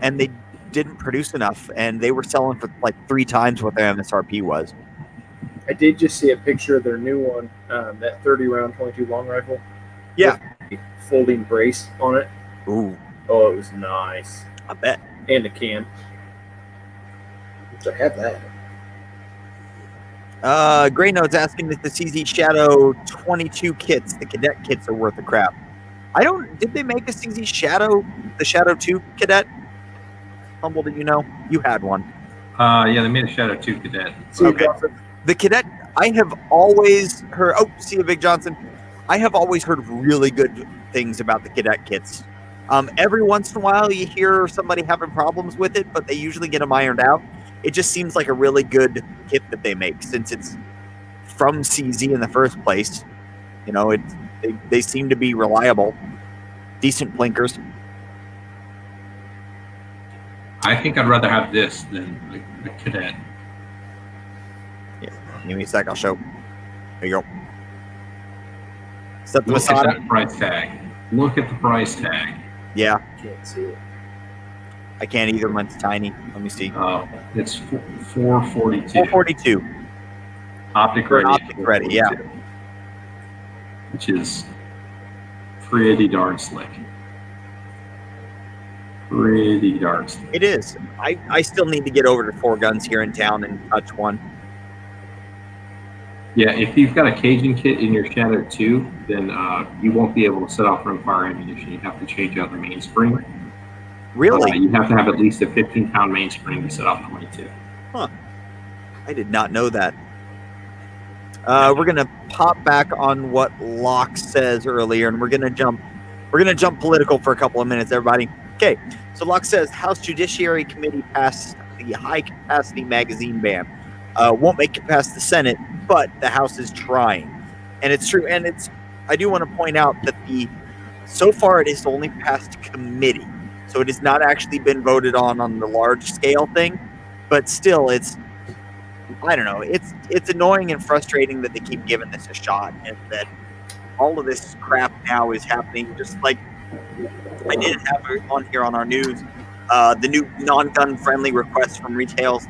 and they didn't produce enough, and they were selling for like 3 times what their MSRP was. I did just see a picture of their new one, that 30-round 22 long rifle. Yeah. With a folding brace on it. Ooh, Oh, it was nice. I bet. And a can. So have that. Gray Note's asking if the CZ Shadow 22 kits, the cadet kits, are worth the crap. Did they make a CZ Shadow, the Shadow 2 cadet? Humble, did you know? You had one. Yeah, they made a Shadow 2 cadet. See, Okay. The cadet, I have always heard, see you, Big Johnson. I have always heard really good things about the cadet kits. Every once in a while, you hear somebody having problems with it, but they usually get them ironed out. It just seems like a really good kit that they make, since it's from CZ in the first place. You know, they seem to be reliable, decent blinkers. I think I'd rather have this than the Cadet. Yeah, give me a sec. I'll show. There you go. Set the Look at Masada. that price tag. Look at the price tag. Yeah, Can't see it. I can't either. Mine's tiny. Let me see. It's 442. 442. Optic For an ready. optic ready, yeah. Which is pretty darn slick. Pretty darn slick. It is. I still need to get over to 4Guns here in town and touch one. Yeah, if you've got a Cajun kit in your Shadow 2, then you won't be able to set off rimfire ammunition. You have to change out the mainspring. Really? You have to have at least a 15-pound mainspring to set off 22. Huh. I did not know that. We're gonna pop back on what Locke says earlier, and we're gonna jump political for a couple of minutes, everybody. Okay, so Locke says House Judiciary Committee passed the high capacity magazine ban. Won't make it past the Senate, but the House is trying, and it's true. And I do want to point out that so far it has only passed committee, so it has not actually been voted on the large scale thing. But still, I don't know. It's annoying and frustrating that they keep giving this a shot, and that all of this crap now is happening. Just like I didn't have on here on our news, the new non-gun friendly requests from retailers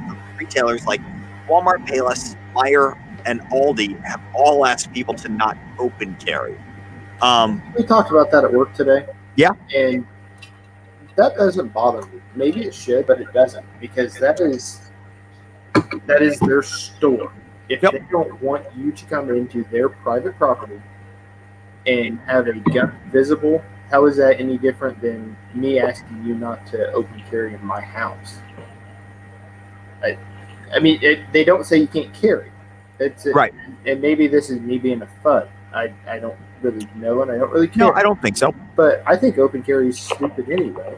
like Walmart, Payless, Meijer, and Aldi have all asked people to not open carry. We talked about that at work today. Yeah. And that doesn't bother me. Maybe it should, but it doesn't, because that is their store. If Yep. they don't want you to come into their private property and have a gun visible, how is that any different than me asking you not to open carry in my house? I mean, they don't say you can't carry. Right. And maybe this is me being a FUD. I don't really know, and I don't really care. No, I don't think so. But I think open carry is stupid anyway,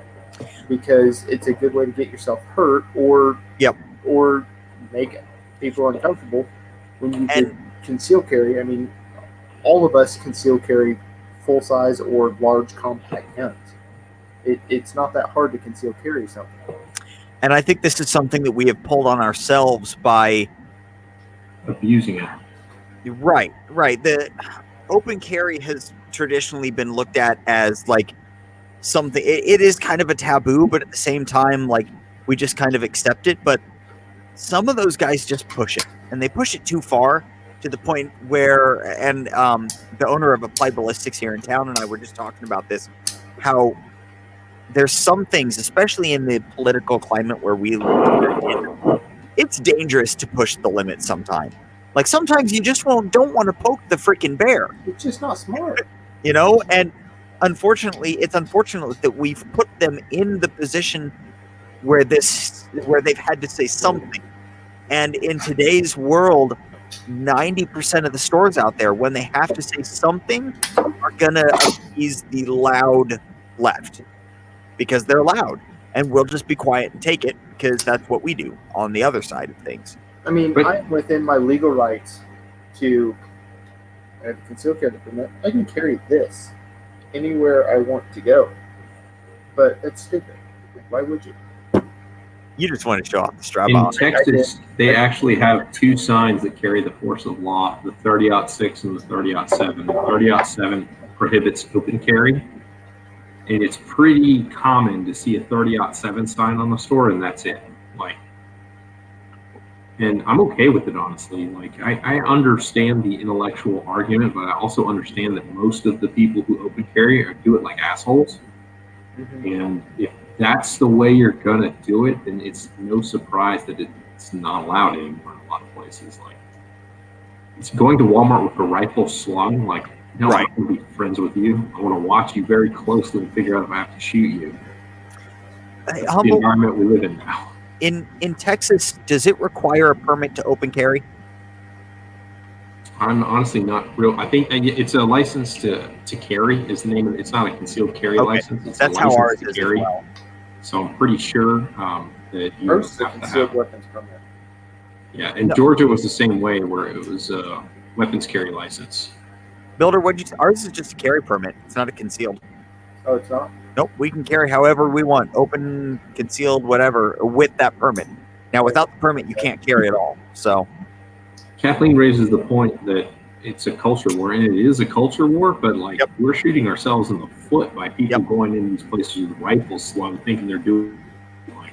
because it's a good way to get yourself hurt or make people uncomfortable when you can conceal carry. I mean, all of us conceal carry full size or large compact guns. It's not that hard to conceal carry something. And I think this is something that we have pulled on ourselves by abusing it. Right. The open carry has traditionally been looked at as like something. It is kind of a taboo, but at the same time, like we just kind of accept it. But some of those guys just push it, and they push it too far to the point where, and the owner of Applied Ballistics here in town and I were just talking about this, how there's some things, especially in the political climate where we live, it's dangerous to push the limit sometimes. Like sometimes you just don't want to poke the freaking bear. It's just not smart. You know, and unfortunately, it's unfortunate that we've put them in the position where they've had to say something. And in today's world, 90% of the stores out there, when they have to say something, are gonna appease the loud left because they're loud, and we'll just be quiet and take it because that's what we do on the other side of things. I mean, I'm within my legal rights to conceal carry permit. I can carry this anywhere I want to go, but that's stupid. Why would you? You just want to show off the strap in on. Texas, they actually have two signs that carry the force of law: the 30-06 and the 30-7. The 30-7 prohibits open carry, and it's pretty common to see a 30-7 sign on the store, and that's it. And I'm okay with it, honestly. Like, I understand the intellectual argument, but I also understand that most of the people who open carry do it like assholes. Mm-hmm. And if that's the way you're gonna do it, then it's no surprise that it's not allowed anymore in a lot of places. Like, it's going to Walmart with a rifle slung. Like, no, right. I want to be friends with you. I want to watch you very closely and figure out if I have to shoot you. That's the environment we live in now. In Texas, does it require a permit to open carry? I'm honestly not real. I think it's a license to carry is the name of it. It's not a concealed carry license. It's That's a how license ours to is carry. as well. So I'm pretty sure that you Ours is a have to concealed have. weapons permit. Yeah, and No. Georgia was the same way, where it was a weapons carry license. Builder, what'd you say? Ours is just a carry permit. It's not a concealed. Oh, it's not? Nope, we can carry however we want, open, concealed, whatever, with that permit. Now, without the permit, you can't carry at all. So, Kathleen raises the point that it's a culture war, and it is a culture war, but like we're shooting ourselves in the foot by people going in these places with rifles slung, thinking they're doing. Like,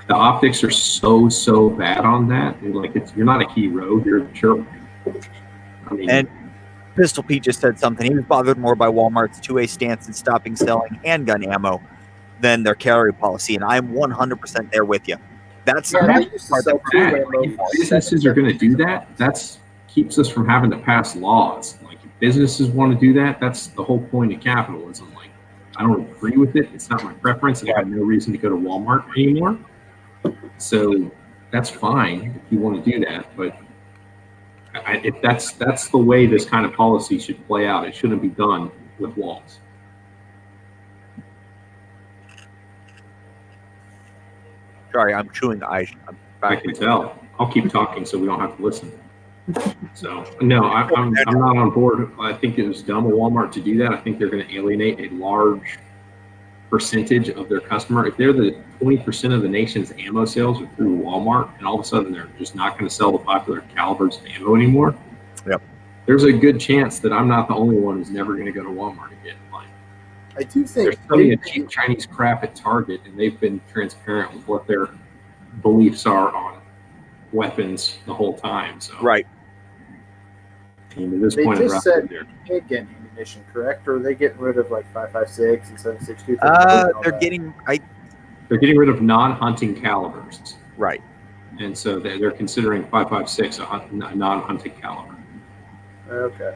the optics are so bad on that. And like, you're not a hero, you're a jerk. I mean, and Pistol Pete just said something. He was bothered more by Walmart's 2A stance in stopping selling handgun ammo than their carry policy, and I'm 100% there with you. That's Yeah, the they part used to that sell two ammo. if businesses are going to do that, that's keeps us from having to pass laws. Like if businesses want to do that, that's the whole point of capitalism. Like I don't agree with it. It's not my preference, and I have no reason to go to Walmart anymore. So that's fine if you want to do that, but if that's the way this kind of policy should play out. It shouldn't be done with walls. Sorry, I'm chewing ice. I can tell. I'll keep talking so we don't have to listen. So no, I'm not on board. I think it was dumb of Walmart to do that. I think they're going to alienate a large percentage of their customer. If they're the 20% of the nation's ammo sales are through Walmart, and all of a sudden they're just not going to sell the popular calibers of ammo anymore. Yep. There's a good chance that I'm not the only one who's never going to go to Walmart again. Like, I do think there's plenty of cheap Chinese crap at Target, and they've been transparent with what their beliefs are on weapons the whole time. So Right. And at this they point, just said handgun ammunition, correct? Or are they getting rid of like 5.56 and 7.62? They're getting rid of non-hunting calibers. Right. And so they're considering 5.56 a non-hunting caliber. Okay.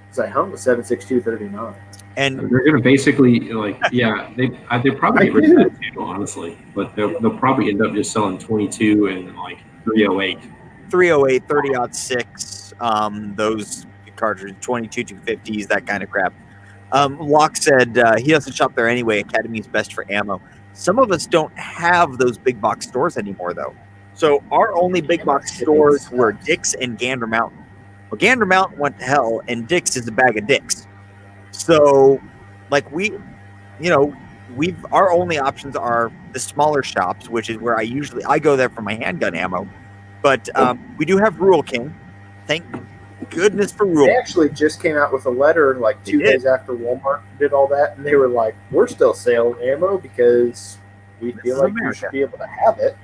Because I hunt with 7.62 39. And they're going to basically they probably get rid of that too, honestly. But they'll probably end up just selling 22 and like 308. 308, 30-06, those cartridges, 22 250s, that kind of crap. Locke said he doesn't shop there anyway. Academy's best for ammo. Some of us don't have those big box stores anymore, though. So our only big box stores were Dick's and Gander Mountain. Well, Gander Mountain went to hell, and Dick's is a bag of dicks. So, like our only options are the smaller shops, which is where I go there for my handgun ammo. But we do have Rural King. Thank goodness for Rural. They actually just came out with a letter like 2 days after Walmart did all that, and they were like, "We're still selling ammo because we feel like you should be able to have it."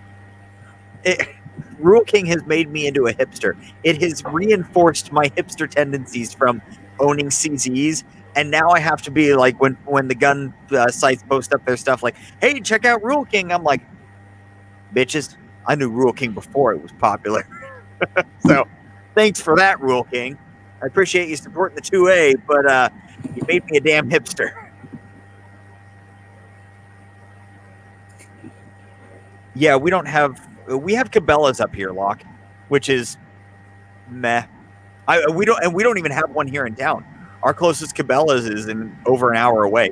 Rural King has made me into a hipster. It has reinforced my hipster tendencies from owning CZs, and now I have to be like when the gun sites post up their stuff like, "Hey, check out Rural King." I'm like, bitches, I knew Rural King before it was popular. So thanks for that, Rural King. I appreciate you supporting the 2A, but you made me a damn hipster. Yeah, we have Cabela's up here, Locke, which is meh. We don't even have one here in town. Our closest Cabela's is over an hour away.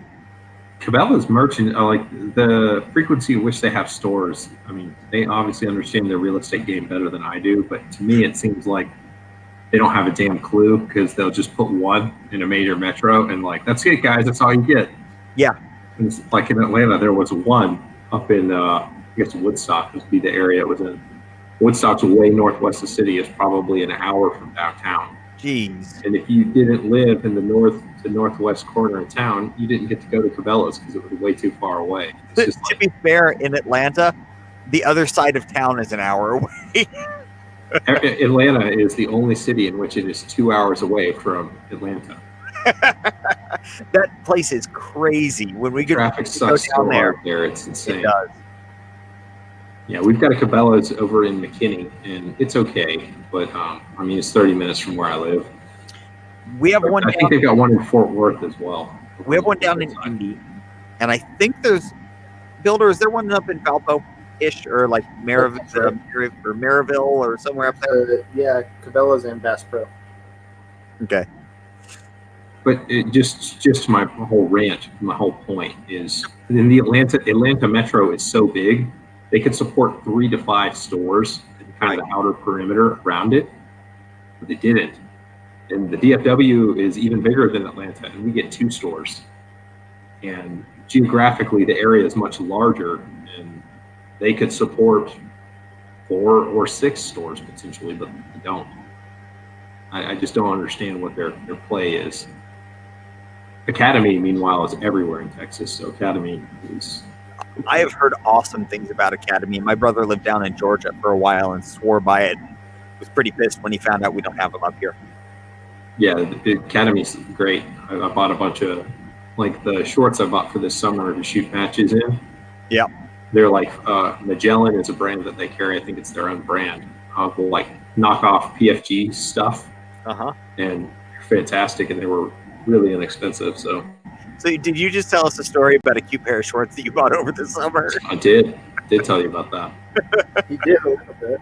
Cabela's merchant, like the frequency at which they have stores. I mean, they obviously understand their real estate game better than I do, but to me, it seems like they don't have a damn clue because they'll just put one in a major metro and like, that's it, guys. That's all you get. Yeah. And it's like in Atlanta, there was one up in, I guess Woodstock would be the area it was in. Woodstock's way northwest of the city. Is probably an hour from downtown. Jeez. And if you didn't live in the northwest corner of town, you didn't get to go to Cabela's because it was way too far away. To be fair, in Atlanta, the other side of town is an hour away. Atlanta is the only city in which it is 2 hours away from Atlanta. That place is crazy. When we traffic sucks down there, it's insane. It does. Yeah, we've got a Cabela's over in McKinney, and it's okay, but I mean, it's 30 minutes from where I live. We have one. I think they've got one in Fort Worth as well. We have one down in Indy, and I think there's Builder. Is there one up in Valpo? ish, or like Maryville or somewhere up there. Yeah, Cabela's and Bass Pro. Okay. But it just my whole rant, my whole point is in the Atlanta metro is so big, they could support 3 to 5 stores and kind of the outer perimeter around it, but they didn't. And the DFW is even bigger than Atlanta, and we get 2 stores. And geographically, the area is much larger, and they could support 4 or 6 stores potentially, but they don't. I just don't understand what their play is. Academy, meanwhile, is everywhere in Texas. So Academy is. I have heard awesome things about Academy. My brother lived down in Georgia for a while and swore by it. Was pretty pissed when he found out we don't have them up here. Yeah, the Academy's great. I bought a bunch of, like, the shorts I bought for this summer to shoot matches in. Yeah. They're like, Magellan is a brand that they carry. I think it's their own brand of, like, knockoff PFG stuff. Uh-huh. And they're fantastic, and they were really inexpensive. So did you just tell us a story about a cute pair of shorts that you bought over the summer? I did tell you about that. He did a little bit.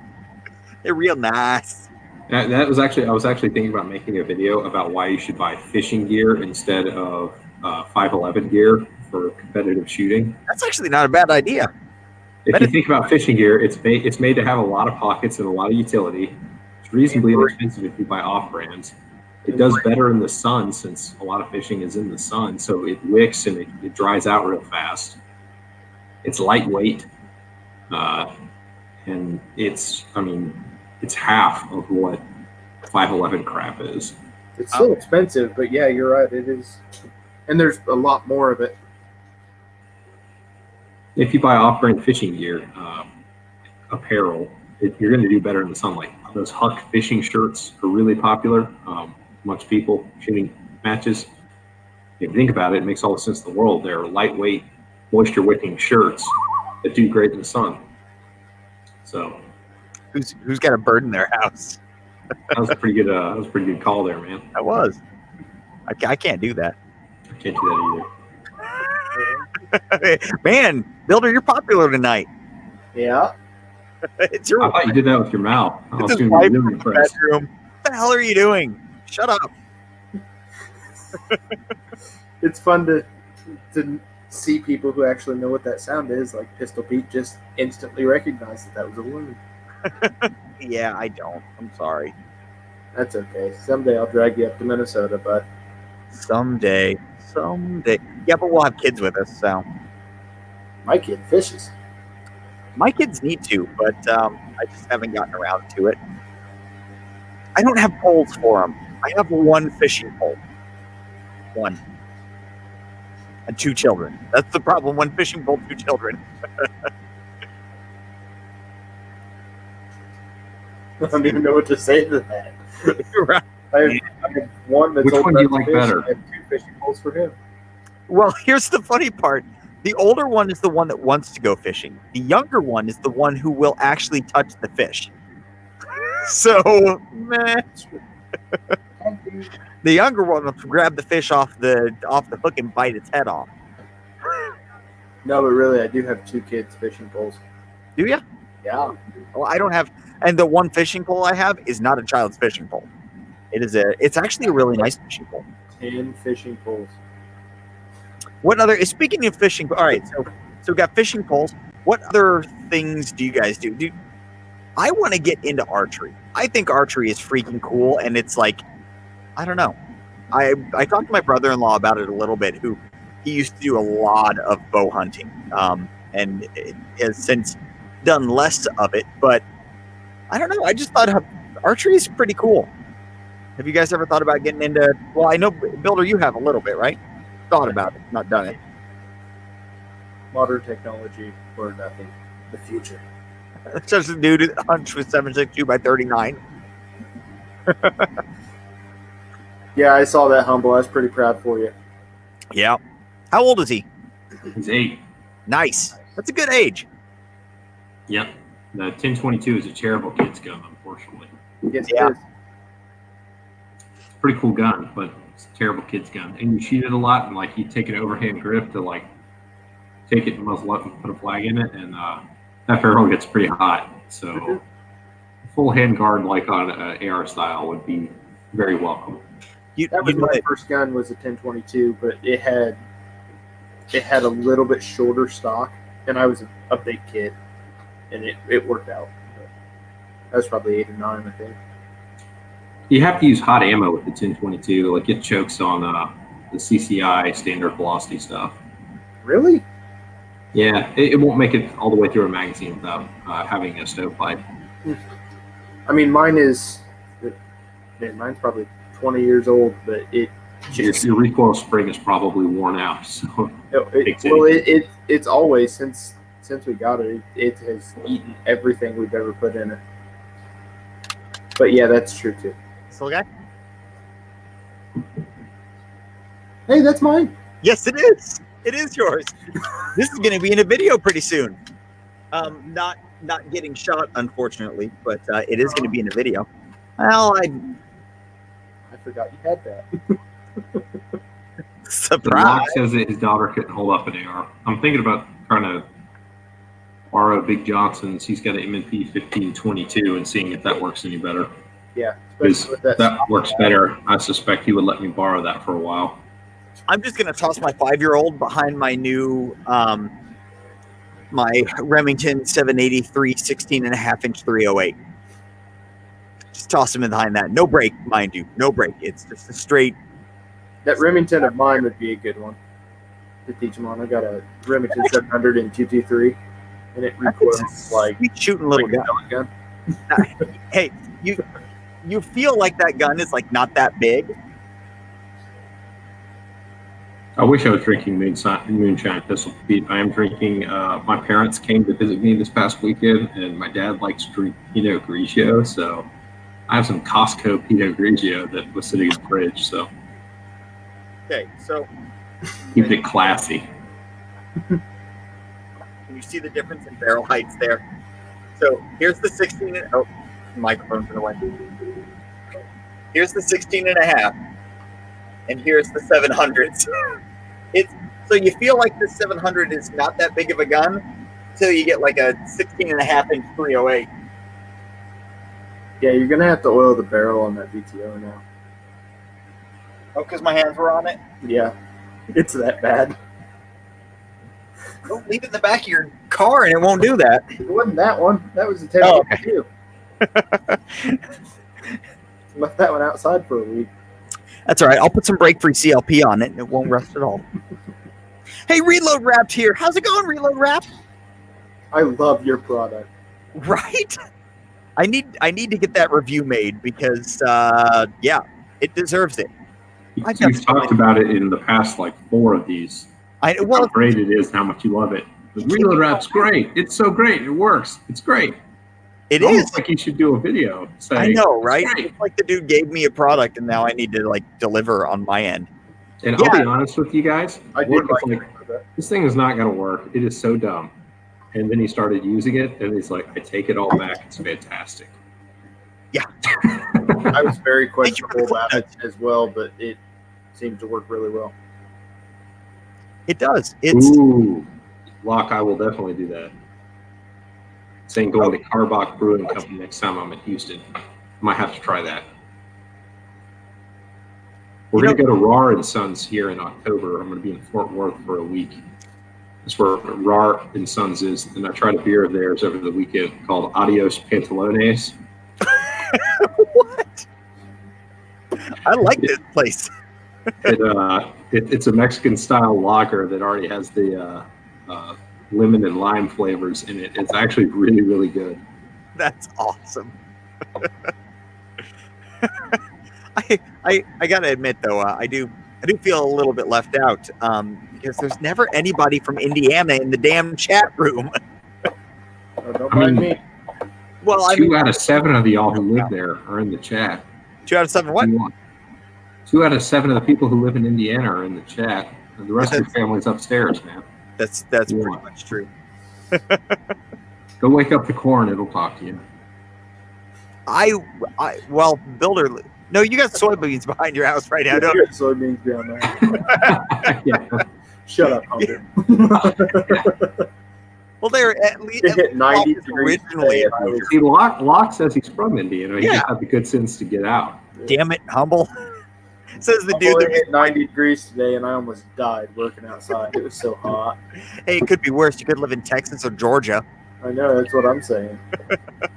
They're real nice. That was actually, I was actually thinking about making a video about why you should buy fishing gear instead of 511 gear for competitive shooting. That's actually not a bad idea. If you think about fishing gear, it's made to have a lot of pockets and a lot of utility. It's reasonably inexpensive if you buy off brands. It does better in the sun since a lot of fishing is in the sun, so it wicks and it dries out real fast. It's lightweight, and it's half of what 511 crap is. It's still expensive, but yeah, you're right. It is, and there's a lot more of it. If you buy off-brand fishing gear, apparel, you're going to do better in the sunlight. Those Huck fishing shirts are really popular. Amongst people shooting matches. If you think about it, it makes all the sense in the world. They're lightweight, moisture-wicking shirts that do great in the sun. So, who's got a bird in their house? that was a pretty good call there, man. That was. I can't do that. I can't do that either. Man, Builder, you're popular tonight. Yeah. It's your I thought you did that with your mouth. I was going to be really impressed. Bedroom. What the hell are you doing? Shut up. It's fun to see people who actually know what that sound is. Like Pistol Pete just instantly recognized that was a wound. Yeah, I don't. I'm sorry. That's okay. Someday I'll drag you up to Minnesota, but Someday. Yeah, but we'll have kids with us, so. my kid fishes. My kids need to, but I just haven't gotten around to it. I don't have poles for them. I have 1 fishing pole. 1. And 2 children. That's the problem. 1 fishing pole, 2 children. I don't even know what to say to that. Right. I have 1 that's Which old one do you enough like to fish, better? and 2 fishing poles for him. Well, here's the funny part. The older one is the one that wants to go fishing. The younger one is the one who will actually touch the fish. So, meh. The younger one will grab the fish off the hook and bite its head off. No, but really, I do have 2 kids' fishing poles. Do you? Yeah. Well, I don't have, and the 1 fishing pole I have is not a child's fishing pole. It's actually a really nice fishing pole. 10 fishing poles. What other? Speaking of fishing, all right. So we got fishing poles. What other things do you guys do? I want to get into archery. I think archery is freaking cool, and it's like, I don't know. I talked to my brother-in-law about it a little bit. He used to do a lot of bow hunting, and has since done less of it. But I don't know. I just thought archery is pretty cool. Have you guys ever thought about getting into? Well, I know, Builder, you have a little bit, right? Thought about it, not done it. Modern technology or nothing. The future. It's just a dude that hunts with 7.62 by 39. Yeah, I saw that, Humble. I was pretty proud for you. Yeah. How old is he? He's 8. Nice. That's a good age. Yep. The 1022 is a terrible kid's gun, unfortunately. Yes, Yeah. it is. Pretty cool gun, but it's a terrible kid's gun. And you shoot it a lot, and like you take an overhand grip to like take it and muzzle up and put a flag in it, and that barrel gets pretty hot. So full handguard like on AR style would be very welcome. That was my first gun, was a 1022, but it had a little bit shorter stock, and I was a big kid, and it worked out. That was probably 8 or 9, I think. You have to use hot ammo with the 1022. Like, it chokes on the CCI standard velocity stuff. Really? Yeah, it won't make it all the way through a magazine without having a stovepipe. I mean, mine's probably 20 years old, but your recoil spring is probably worn out. So it's always since we got it. It has eaten everything we've ever put in it. But yeah, that's true too. Still guy? Hey, that's mine. Yes, it is. It is yours. This is going to be in a video pretty soon. Not getting shot, unfortunately, but it is going to be in a video. Well, I forgot you had that. Surprise! Locke says that his daughter couldn't hold up an AR. I'm thinking about trying to borrow Big Johnson's. He's got an M&P 1522 and seeing if that works any better. Yeah, because that works better. I suspect he would let me borrow that for a while. I'm just going to toss my 5-year-old behind my new my Remington 783 16.5-inch 308. Just toss him in behind that. No brake, mind you. No brake. It's just a straight. That Remington of mine would be a good one to teach him on. I got a Remington 700 in 223, and it recoils like shooting little gun. Hey, you feel like that gun is like not that big. I wish I was drinking moonshine Pistol Pete. I am drinking. My parents came to visit me this past weekend, and my dad likes to drink Pinot Grigio, so I have some Costco Pinot Grigio that was sitting in the fridge. So okay, so keep it classy. Can you see the difference in barrel heights there? So here's the 16. Oh, microphone's in the way. Here's the 16.5, and here's the 700s. It's so you feel like the 700 is not that big of a gun until you get like a 16.5-inch 308. Yeah, you're gonna have to oil the barrel on that BTO now. Oh, because my hands were on it? Yeah, it's that bad. Don't leave it in the back of your car and it won't do that. It wasn't that one. That was the 1022. Left that one outside for a week. That's all right. I'll put some brake-free CLP on it and it won't rust at all. Hey, Reload Wrapped here. How's it going, Reload Wrapped? I love your product. Right? I need to get that review made because, yeah, it deserves it. You've talked about it in the past, like 4 of these. How great it is, how much you love it. The Reload Wrap's great. It's so great. It works. It's great. It is. Like you should do a video. I know, right? It's like the dude gave me a product and now I need to like deliver on my end. And I'll be honest with you guys. I did this thing is not going to work. It is so dumb. And then he started using it and he's like, I take it all back. It's fantastic. Yeah. I was very questionable about it as well, but it seemed to work really well. It does. Ooh, Locke, I will definitely do that. Saying going to Carbach Brewing Company next time I'm in Houston. Might have to try that. We're going to go to Rar and Sons here in October. I'm going to be in Fort Worth for a week. That's where Rar and Sons is. And I tried a beer of theirs over the weekend called Adios Pantalones. What? I like this place. It's a Mexican style lager that already has the lemon and lime flavors in it. It's actually really, really good. That's awesome. I gotta admit though, I do feel a little bit left out because there's never anybody from Indiana in the damn chat room. Oh, don't mind me. Well, 2 out of 7 of y'all who live there are in the chat. 2 out of 7 what? 2 out of 7 of the people who live in Indiana are in the chat. And the rest of your family's upstairs, man. That's pretty much true. Go wake up the corn; it'll talk to you. Well, Builder. No, you got soybeans behind your house right now, don't you? Soybeans down there. Yeah. Shut up, Hunter. Well, they're at least It hit 90 degrees originally. today, and I was- See, Locke says he's from Indiana. He Yeah. just had the good sense to get out. Damn it, Humble. Says the I'm dude only that hit 90 degrees today, and I almost died working outside. It was so hot. hey, it could be worse. You could live in Texas or Georgia. I know, that's what I'm saying.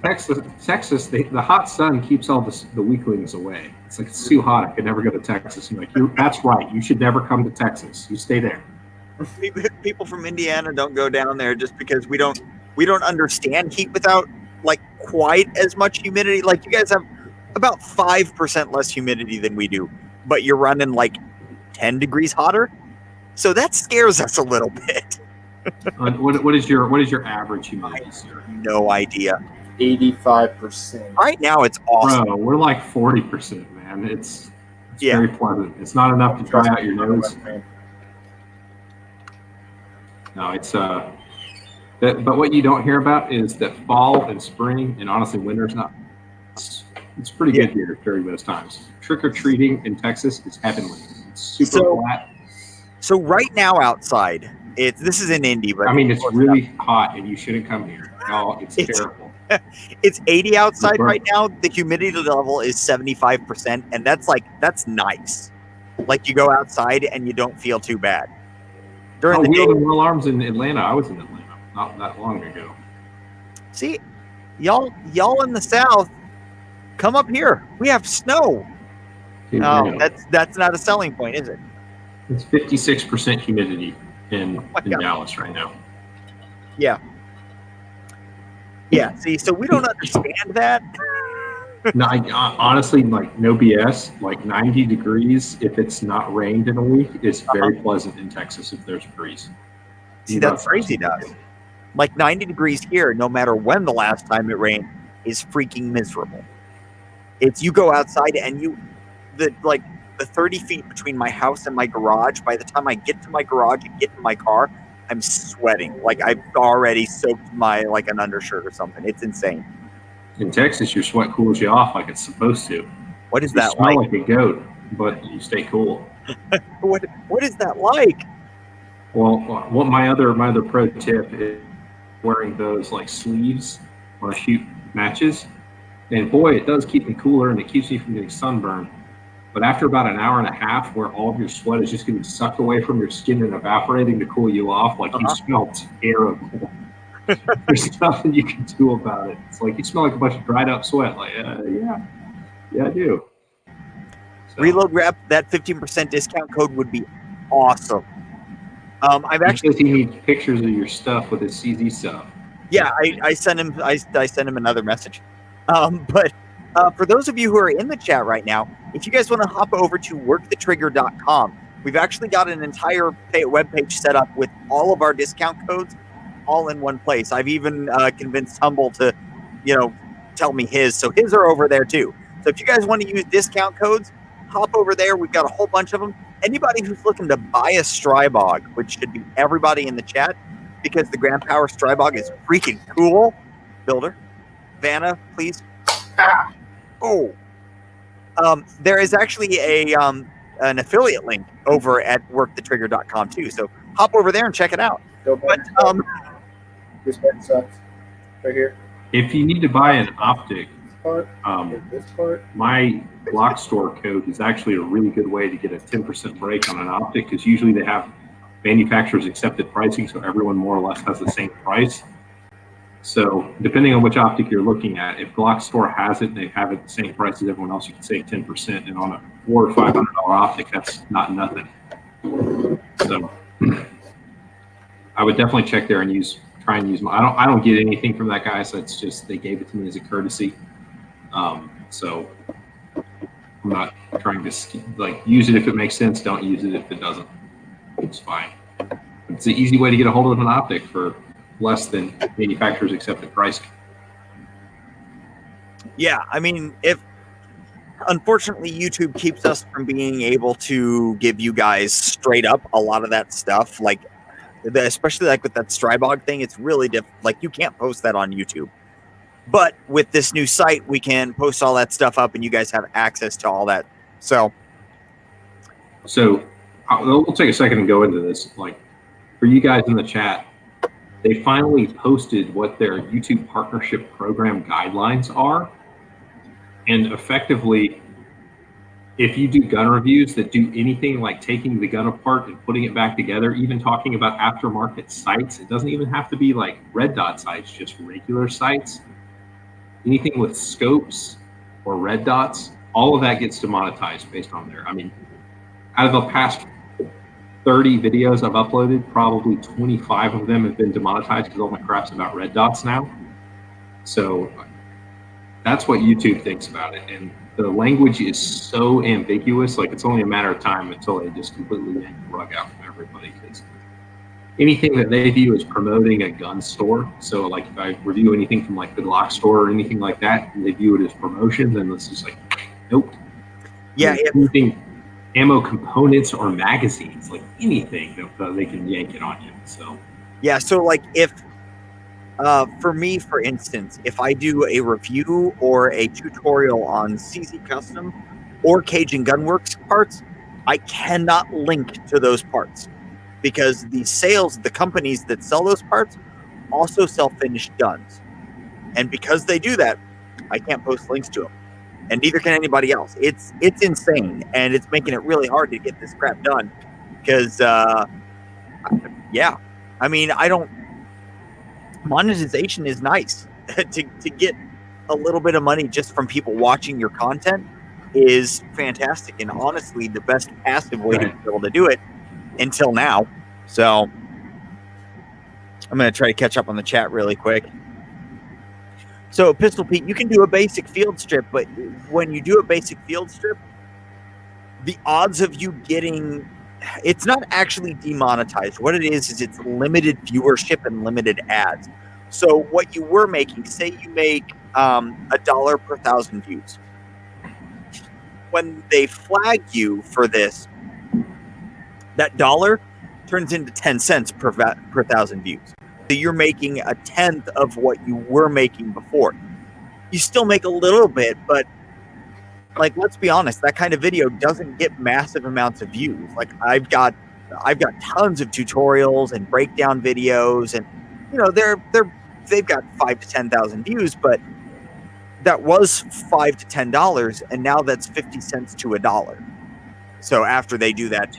Texas, the hot sun keeps all the weaklings away. It's like, it's too hot. I could never go to Texas. I'm like, that's right. You should never come to Texas. You stay there. People from Indiana don't go down there just because we don't understand heat without like quite as much humidity. Like you guys have about 5% less humidity than we do, but you're running like 10 degrees hotter. So that scares us a little bit. What is your average humidity, sir? No idea. 85%. Right now it's awesome. Bro, we're like 40%, man. It's Yeah. very pleasant. It's not enough to dry out your nose. No, it's but what you don't hear about is that fall and spring and honestly winter's not. It's pretty good here during those times. Trick or treating in Texas is heavenly. It's super flat. So right now outside, this is in Indy, but I mean, it's really hot and you shouldn't come here. No, it's terrible. It's 80 outside right now. The humidity level is 75%, and that's nice. Like you go outside and you don't feel too bad. During the Wheels day, and Wheel Arms in Atlanta. I was in Atlanta not that long ago. see, y'all in the South, come up here. We have snow. Oh, that's not a selling point, is it? It's 56% humidity in Dallas right now. Yeah. Yeah. See, so we don't understand that. No, honestly, like no BS, like 90 degrees if it's not rained in a week is very pleasant in Texas if there's a breeze. See, that's crazy, does. Like 90 degrees here, no matter when the last time it rained, is freaking miserable. It's you go outside and the 30 feet between my house and my garage, by the time I get to my garage and get in my car, I'm sweating. Like I've already soaked like an undershirt or something. It's insane. In Texas, your sweat cools you off like it's supposed to. What is You that smell like? like a goat, but you stay cool. What is that like? Well, what my other pro tip is wearing those like sleeves when I shoot matches. And boy, it does keep me cooler and it keeps me from getting sunburned. But after about an hour and a half where all of your sweat is just getting sucked away from your skin and evaporating to cool you off, like you smell terrible. There's nothing you can do about it. It's like you smell like a bunch of dried up sweat. Like, yeah, I do. So, Reload Rep, that 15% discount code would be awesome. I've actually he needs pictures of your stuff with his CZ stuff. Yeah, I sent him. I sent him another message. But for those of you who are in the chat right now, if you guys want to hop over to workthetrigger.com, we've actually got an entire webpage set up with all of our discount codes all in one place. I've even convinced Humble to, tell me his. So his are over there too. So if you guys want to use discount codes, hop over there. We've got a whole bunch of them. Anybody who's looking to buy a Strybog, which should be everybody in the chat, because the Grand Power Strybog is freaking cool. Builder, Vanna, please. Oh, there is actually an affiliate link over at workthetrigger.com too. So hop over there and check it out. But this part sucks. Right here. If you need to buy an optic, This part. my Glock store code is actually a really good way to get a 10% break on an optic because usually they have manufacturers accepted pricing, so everyone more or less has the same price. So depending on which optic you're looking at, if Glock store has it and they have it the same price as everyone else, you can save 10%. And on a $400 or $500 optic, that's not nothing. So I would definitely check there and try and use my. I don't get anything from that guy, so it's just they gave it to me as a courtesy. So I'm not trying to use it if it makes sense. Don't use it if it doesn't. It's fine. It's an easy way to get a hold of an optic for less than manufacturers accepted pricing. Yeah, I mean, unfortunately YouTube keeps us from being able to give you guys straight up a lot of that stuff, especially with that Strybog thing. It's really you can't post that on YouTube. But with this new site, we can post all that stuff up and you guys have access to all that. So we'll take a second and go into this. For you guys in the chat, they finally posted what their YouTube partnership program guidelines are. And effectively, if you do gun reviews that do anything like taking the gun apart and putting it back together, even talking about aftermarket sights, it doesn't even have to be like red dot sights, just regular sights. Anything with scopes or red dots, all of that gets demonetized based on there. I mean, out of the past 30 videos I've uploaded, probably 25 of them have been demonetized because all my crap's about red dots now. So that's what YouTube thinks about it. And the language is so ambiguous, like it's only a matter of time until they just completely yank the rug out from everybody. Because anything that they view as promoting a gun store, so like if I review anything from like the Glock store or anything like that, and they view it as promotion, then it's just like, nope. Yeah. Anything ammo components or magazines, like anything that they can yank it on you. So yeah, so like if for me, for instance, if I do a review or a tutorial on CZ Custom or Cajun Gunworks parts, I cannot link to those parts because the companies that sell those parts also sell finished guns. And because they do that, I can't post links to them. And neither can anybody else. It's insane, and it's making it really hard to get this crap done because, yeah, I mean, monetization is nice. to get a little bit of money just from people watching your content is fantastic, and honestly, the best passive way to be able to do it until now. So I'm going to try to catch up on the chat really quick. So, Pistol Pete, you can do a basic field strip, but when you do a basic field strip, the odds of you getting... It's not actually demonetized. What it is it's limited viewership and limited ads. So what you were making, say you make $1 per 1,000 views. When they flag you for this, that dollar turns into 10 cents per 1,000 views. So you're making a tenth of what you were making before. You still make a little bit, but like, let's be honest, that kind of video doesn't get massive amounts of views. Like I've got tons of tutorials and breakdown videos, and you know they've got 5,000 to 10,000 views, but that was $5 to $10, and now that's 50 cents to $1. So after they do that,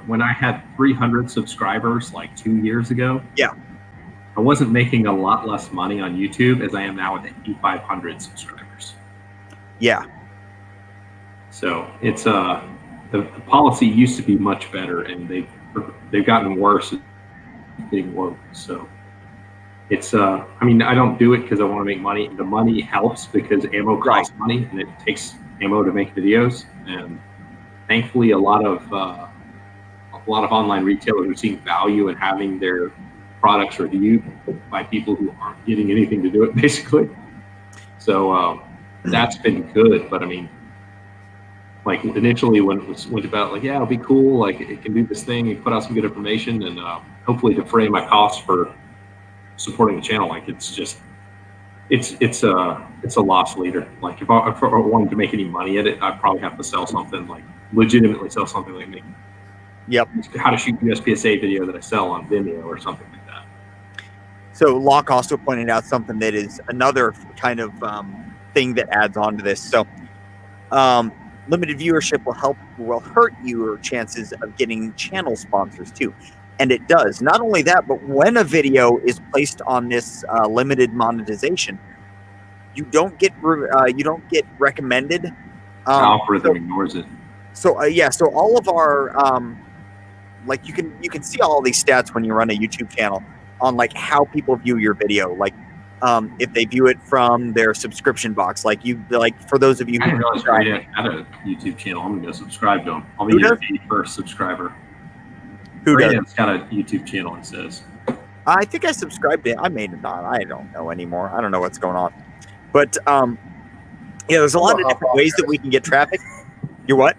when I had 300 subscribers like 2 years ago, yeah, I wasn't making a lot less money on YouTube as I am now with 8,500 subscribers. Yeah. So it's the policy used to be much better, and they've gotten worse at getting woke. So it's I mean, I don't do it because I want to make money. The money helps because ammo costs money, and it takes ammo to make videos. And thankfully, a lot of online retailers are seeing value in having their products reviewed by people who aren't getting anything to do it, basically. So that's been good. But I mean, like initially when it went about like, yeah, it'll be cool, like it can do this thing and put out some good information and hopefully defray my costs for supporting the channel. Like it's a loss leader. Like if I wanted to make any money at it, I'd probably have to sell something, like legitimately sell something, like make how to shoot USPSA video that I sell on Vimeo or something like that. So Locke also pointed out something that is another kind of thing that adds on to this. So limited viewership will hurt your chances of getting channel sponsors too. And it does. Not only that, but when a video is placed on this limited monetization, you don't get recommended. Algorithm ignores it. So so all of our like you can see all these stats when you run a YouTube channel on like how people view your video, like if they view it from their subscription box, like for those of you who realize I had a YouTube channel, I'm gonna go subscribe to him. I'll be your 81st subscriber. Who does? It's got a YouTube channel, it says. I think I subscribed to it. I made it on. I don't know anymore. I don't know what's going on. But there's a lot of different ways that we can get traffic. You're what?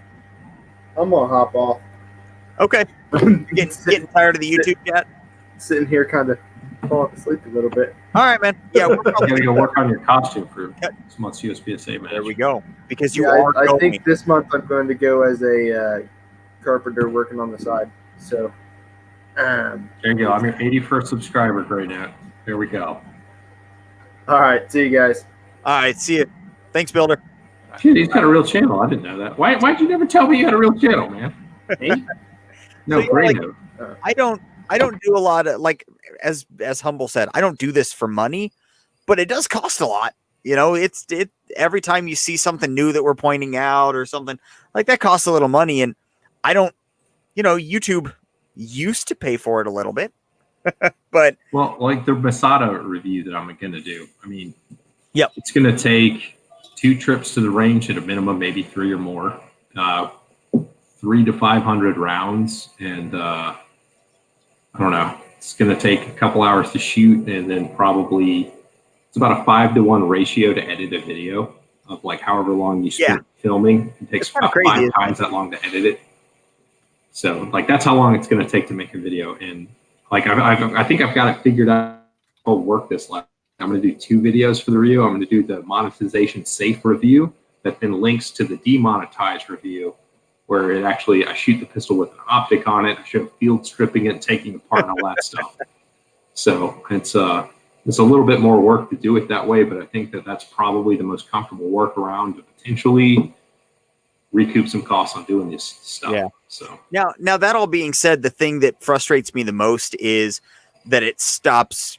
I'm gonna hop off. Okay. You're getting tired of the YouTube chat? Sitting here kind of falling asleep a little bit. All right, man. Yeah, we're probably gonna go work on your costume for this month's USPSA match. There we go. Because I think this month I'm going to go as a carpenter working on the side. So Um, There you go. I'm your 81st subscriber right now. There we go. all right, see you guys. All right, see you. Thanks, Builder. Shit, he's got a real channel. I didn't know that. Why'd you never tell me you had a real channel, man? Me? No, So, yeah, Gray like- Note. I don't do a lot of, like, as Humble said, I don't do this for money, but it does cost a lot. You know, it every time you see something new that we're pointing out or something like that costs a little money, and I don't, you know, YouTube used to pay for it a little bit, but Well, like the Masada review that I'm going to do. I mean, Yep. It's going to take 2 trips to the range at a minimum, maybe 3 or more, 3 to 500 rounds, and I don't know. It's going to take a couple hours to shoot, and then probably it's about a 5-to-1 ratio to edit a video of like however long you spend filming. It takes It's kinda about crazy, 5 times that long to edit it. So like that's how long it's going to take to make a video. And like I think I've got it figured out. I'll work this like I'm going to do 2 videos for the review. I'm going to do the monetization safe review that then links to the demonetized review, where it actually I shoot the pistol with an optic on it. I show field stripping it, taking it apart, and all that stuff. So it's a little bit more work to do it that way, but I think that that's probably the most comfortable workaround to potentially recoup some costs on doing this stuff. Yeah. So now that all being said, the thing that frustrates me the most is that it stops.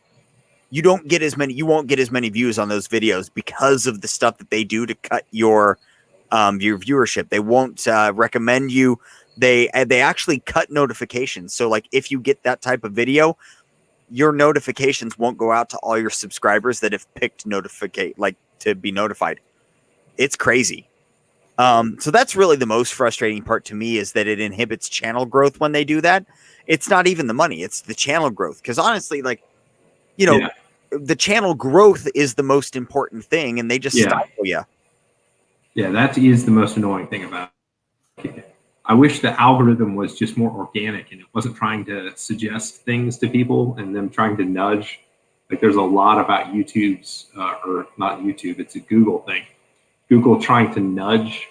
You won't get as many views on those videos because of the stuff that they do to cut your viewership. They won't recommend you. They actually cut notifications. So like if you get that type of video, your notifications won't go out to all your subscribers that have picked to be notified. It's crazy. So that's really the most frustrating part to me, is that it inhibits channel growth when they do that. It's not even the money, it's the channel growth. Because honestly, like, you know, the channel growth is the most important thing, and they just stifle you. Yeah, that is the most annoying thing about it. I wish the algorithm was just more organic and it wasn't trying to suggest things to people and them trying to nudge. Like there's a lot about YouTube's, or not YouTube, it's a Google thing. Google trying to nudge,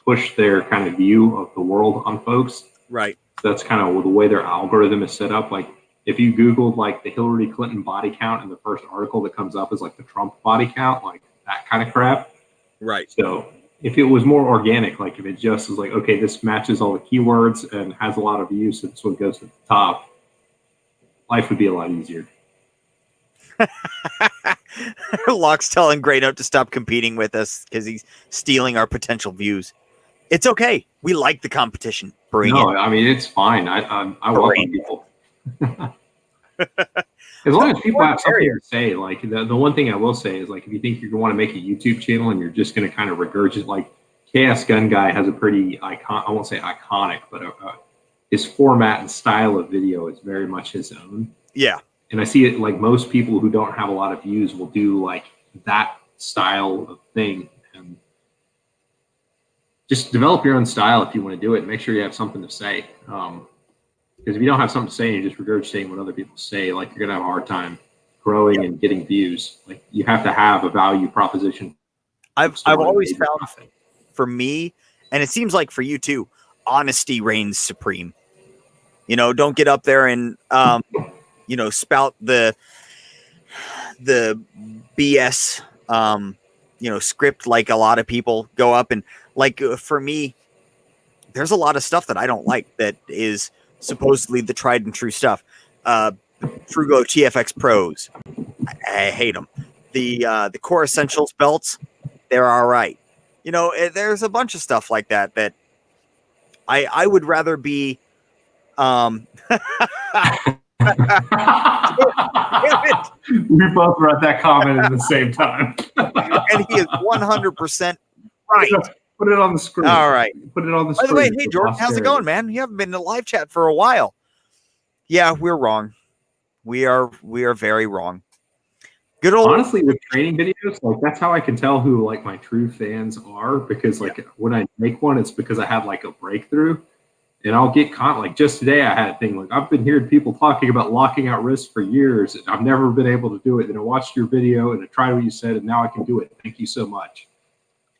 push their kind of view of the world on folks. Right. So that's kind of the way their algorithm is set up. Like if you Googled like the Hillary Clinton body count, and the first article that comes up is like the Trump body count, like that kind of crap. Right. So if it was more organic, like if it just was like, okay, this matches all the keywords and has a lot of views, so this one goes to the top, life would be a lot easier. Locke's telling Grey Note to stop competing with us because he's stealing our potential views. It's okay. We like the competition. Bring it. I mean, it's fine. I welcome people. As long as people have something to say. Like the one thing I will say is, like, if you think you're going to want to make a YouTube channel and you're just going to kind of regurgitate, like Chaos Gun Guy has a pretty I won't say iconic, but his format and style of video is very much his own. Yeah. And I see it like most people who don't have a lot of views will do like that style of thing. And just develop your own style if you want to do it. And make sure you have something to say. Because if you don't have something to say and you're just regurgitating what other people say, like you're going to have a hard time growing and getting views. Like you have to have a value proposition. I've always found for me, and it seems like for you too, honesty reigns supreme. You know, don't get up there and you know, spout the BS, you know, script like a lot of people go up and like. For me, there's a lot of stuff that I don't like that is supposedly the tried and true stuff. Frugo TFX Pros, I hate them. The Core Essentials belts, they're all right. You know, there's a bunch of stuff like that that I would rather be. We both read that comment at the same time. And he is 100% right. Put it on the screen. All right. Put it on the By screen. the way, hey, Jordan, how's it going, man? You haven't been in a live chat for a while. Yeah, we're wrong. We are very wrong. Good old. Honestly, with training videos, like that's how I can tell who like my true fans are, because like when I make one, it's because I have like a breakthrough. And I'll get like just today I had a thing like I've been hearing people talking about locking out wrists for years and I've never been able to do it. And I watched your video and I tried what you said and now I can do it. Thank you so much.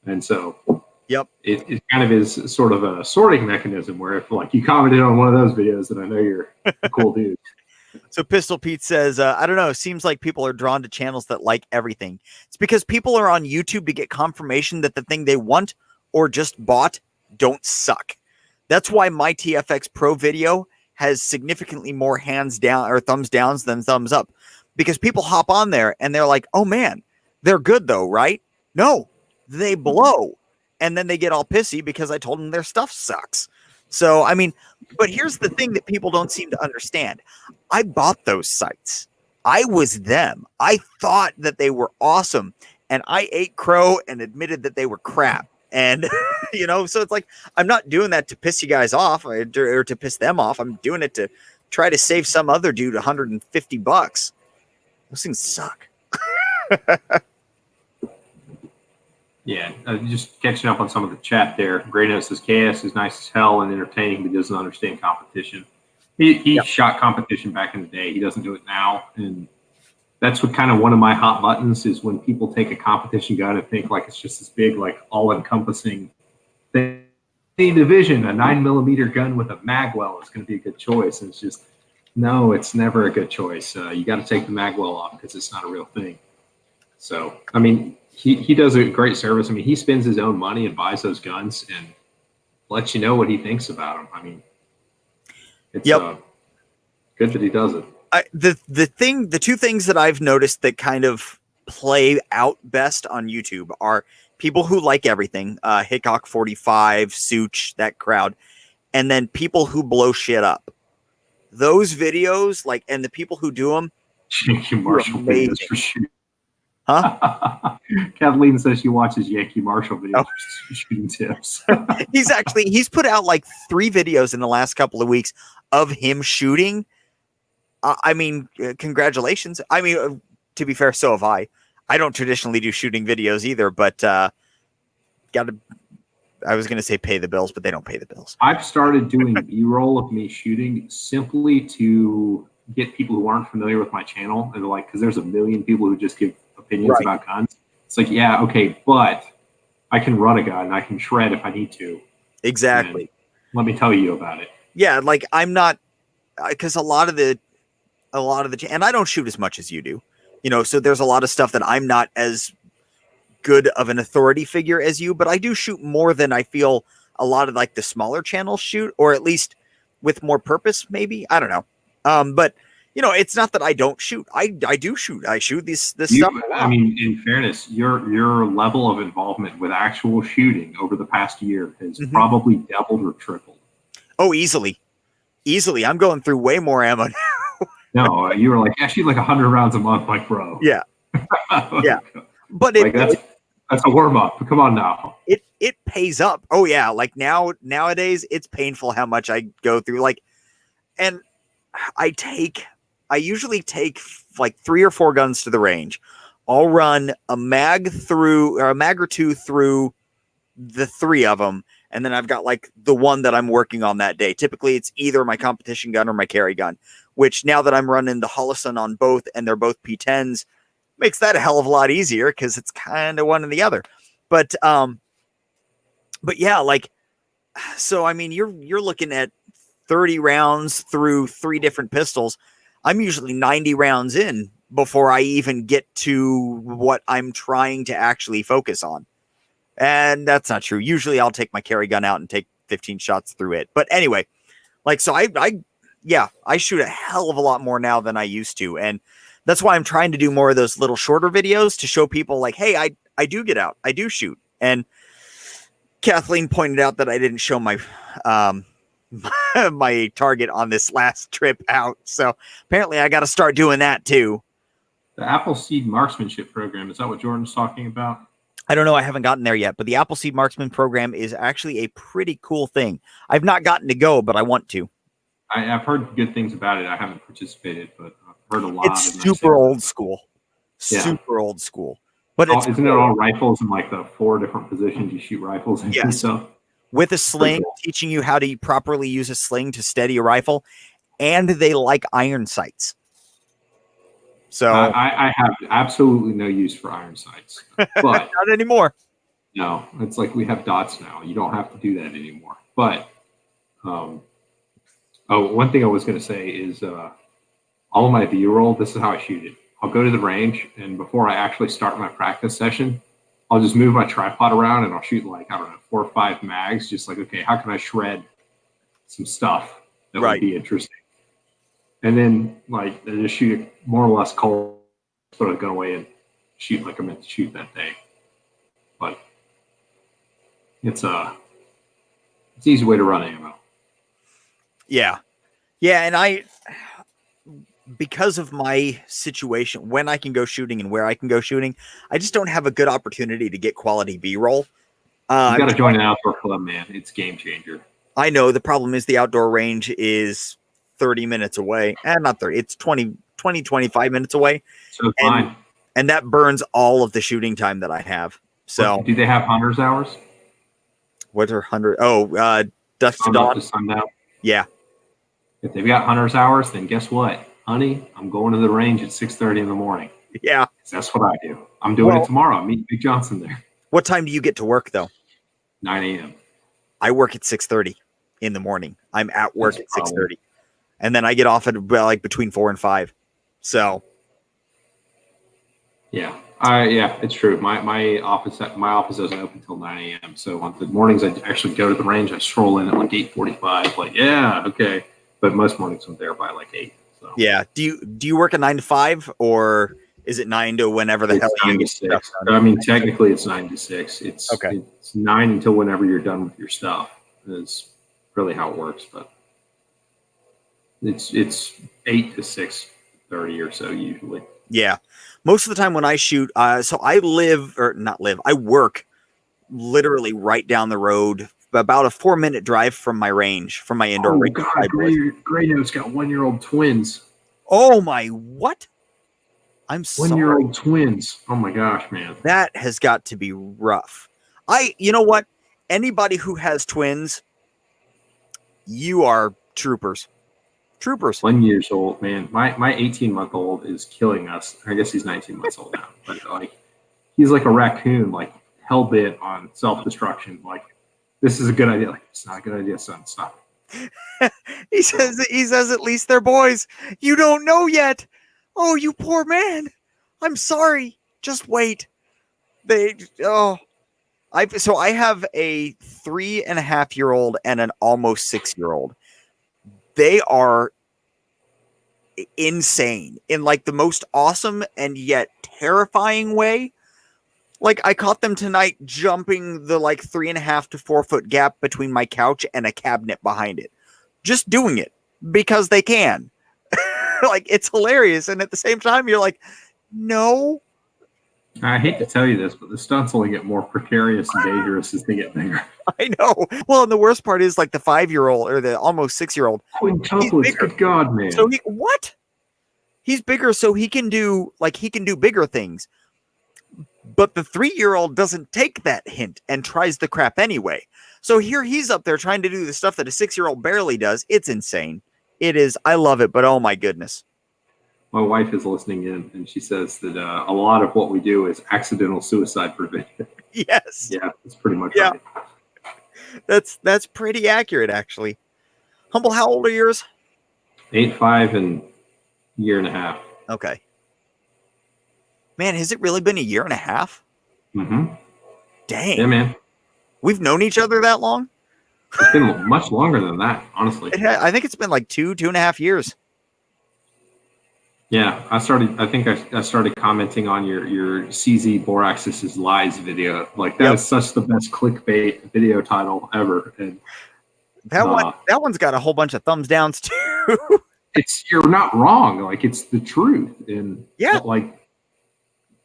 And so Yep. It kind of is sort of a sorting mechanism where if like you commented on one of those videos, then I know you're a cool dude. So Pistol Pete says, I don't know. Seems like people are drawn to channels that like everything. It's because people are on YouTube to get confirmation that the thing they want or just bought don't suck. That's why my TFX Pro video has significantly more hands down or thumbs downs than thumbs up, because people hop on there and they're like, oh man, they're good though, right? No, they blow. And then they get all pissy because I told them their stuff sucks. So, I mean, but here's the thing that people don't seem to understand. I bought those sites. I was them. I thought that they were awesome. And I ate crow and admitted that they were crap. And, so it's like, I'm not doing that to piss you guys off or to piss them off. I'm doing it to try to save some other dude $150. Those things suck. Yeah, just catching up on some of the chat there. Grayno says KS is nice as hell and entertaining, but doesn't understand competition. He shot competition back in the day. He doesn't do it now, and that's what kind of one of my hot buttons is when people take a competition gun and think like it's just this big, like all-encompassing thing. Division, a 9mm gun with a magwell is going to be a good choice, and it's just no, it's never a good choice. You got to take the magwell off because it's not a real thing. So, I mean. He does a great service. I mean, he spends his own money and buys those guns and lets you know what he thinks about them. I mean, it's good that he does it. The two things that I've noticed that kind of play out best on YouTube are people who like everything, Hickok 45, Such, that crowd, and then people who blow shit up. Those videos, and the people who do them, Yankee Marshall videos for sure. Huh? Kathleen says she watches Yankee Marshall videos for shooting tips. He's put out 3 videos in the last couple of weeks of him shooting. I mean, congratulations. I mean, to be fair, so have I. I don't traditionally do shooting videos either, but I was going to say pay the bills, but they don't pay the bills. I've started doing B-roll of me shooting simply to get people who aren't familiar with my channel and because there's a million people who just give opinions about guns. It's like, yeah, okay, but I can run a gun. I can shred if I need to. Exactly. And let me tell you about it. Yeah, I'm not, because a lot of the, and I don't shoot as much as you do, so there's a lot of stuff that I'm not as good of an authority figure as you, but I do shoot more than I feel a lot of the smaller channels shoot, or at least with more purpose, maybe. I don't know. But it's not that I don't shoot. I do shoot. I shoot this stuff. I mean, in fairness, your level of involvement with actual shooting over the past year has probably doubled or tripled. Oh, easily. I'm going through way more ammo now. No, you were I shoot 100 rounds a month, bro. Yeah. Yeah. But that's a warm up. Come on now. It pays up. Oh yeah. Nowadays it's painful how much I go through. And I usually take 3 or 4 guns to the range. I'll run a mag or 2 through the 3 of them. And then I've got the one that I'm working on that day. Typically it's either my competition gun or my carry gun, which now that I'm running the Holosun on both and they're both P10s, makes that a hell of a lot easier because it's kind of one or the other. But yeah, so I mean, you're looking at 30 rounds through 3 different pistols. I'm usually 90 rounds in before I even get to what I'm trying to actually focus on. And that's not true. Usually I'll take my carry gun out and take 15 shots through it. But anyway, so I shoot a hell of a lot more now than I used to. And that's why I'm trying to do more of those little shorter videos to show people hey, I do get out. I do shoot. And Kathleen pointed out that I didn't show my my target on this last trip out. So apparently I got to start doing that too. The Appleseed Marksmanship Program, is that what Jordan's talking about? I don't know. I haven't gotten there yet, but the Appleseed Marksman Program is actually a pretty cool thing. I've not gotten to go, but I want to. I've heard good things about it. I haven't participated, but I've heard a lot. It's super old school. Yeah. Super old school. But isn't it all rifles in the 4 different positions you shoot rifles in? Yes. So with a sling, teaching you how to properly use a sling to steady a rifle, and they like iron sights. So I have absolutely no use for iron sights, but not anymore. No, it's like we have dots now. You don't have to do that anymore. But one thing I was going to say is all of my B-roll, this is how I shoot it. I'll go to the range, and before I actually start my practice session, I'll just move my tripod around and I'll shoot like, I don't know, 4 or 5 mags. Just like, okay, how can I shred some stuff that would be interesting? And then like I just shoot it more or less cold, put a gun away and shoot like I meant to shoot that day. But it's an easy way to run ammo. Yeah. Yeah, and because of my situation, when I can go shooting and where I can go shooting, I just don't have a good opportunity to get quality B-roll. You got to join an outdoor club, man. It's game changer. I know. The problem is the outdoor range is 30 minutes away. And not 30. It's 20, 25 minutes away. So fine. And that burns all of the shooting time that I have. So do they have hunter's hours? What are 100? Oh, dusk to dawn. To sundown. Yeah. If they've got hunter's hours, then guess what? Honey, I'm going to the range at 6:30 in the morning. Yeah. That's what I do. I'm doing it tomorrow. I'm meeting Big Johnson there. What time do you get to work, though? 9 a.m. I work at 6:30 in the morning. I'm at work at 6:30. And then I get off at like between 4 and 5. So. Yeah. Yeah, it's true. My office doesn't open until 9 a.m. So on the mornings I actually go to the range. I stroll in at like 8:45. Like, yeah, okay. But most mornings I'm there by like 8. So. Yeah. Do you work a 9 to 5 or is it 9 to whenever the hell you get stuff done? I mean, technically it's 9 to 6. It's okay. It's 9 until whenever you're done with your stuff. Is really how it works. But it's 8 to 6:30 or so usually. Yeah. Most of the time when I shoot, so I I work literally right down the road, about a 4-minute drive from my range, from my indoor range. God, Grayno's got 1-year-old twins. Oh my, what? I'm sorry. 1-year-old twins. Oh my gosh, man. That has got to be rough. You know what? Anybody who has twins, you are troopers. 1 year old, man. My 18-month-old is killing us. I guess he's 19 months old now, but like he's like a raccoon, like hell bent on self-destruction. Like, this is a good idea. Like, it's not a good idea, son. Stop. He says at least they're boys. You don't know yet. Oh, you poor man. I'm sorry. Just wait. I have a 3.5-year-old and an almost 6-year-old. They are insane in like the most awesome and yet terrifying way. Like, I caught them tonight jumping the like 3.5 to 4 foot gap between my couch and a cabinet behind it. Just doing it because they can. Like, it's hilarious. And at the same time, you're like, no. I hate to tell you this, but the stunts only get more precarious and dangerous as they get bigger. I know. Well, and the worst part is like the 5-year-old or the almost 6-year-old. Quintuplets, good God, man. So he's bigger, so he can do bigger things. But the 3-year-old doesn't take that hint and tries the crap anyway. So here he's up there trying to do the stuff that a 6-year-old barely does. It's insane. It is. I love it, but oh my goodness. My wife is listening in, and she says that a lot of what we do is accidental suicide prevention. Yes. Yeah, that's pretty much right. That's pretty accurate, actually. Humble, how old are yours? 8, 5, and 1.5 years. Okay. Man, has it really been 1.5 years? Mm-hmm. Dang. Yeah, man. We've known each other that long? It's been much longer than that, honestly. I think it's been like 2.5 years. Yeah, I started commenting on your CZ Boraxis is Lies video. Like, that is such the best clickbait video title ever. And that one's got a whole bunch of thumbs downs too. You're not wrong. Like, it's the truth. And like,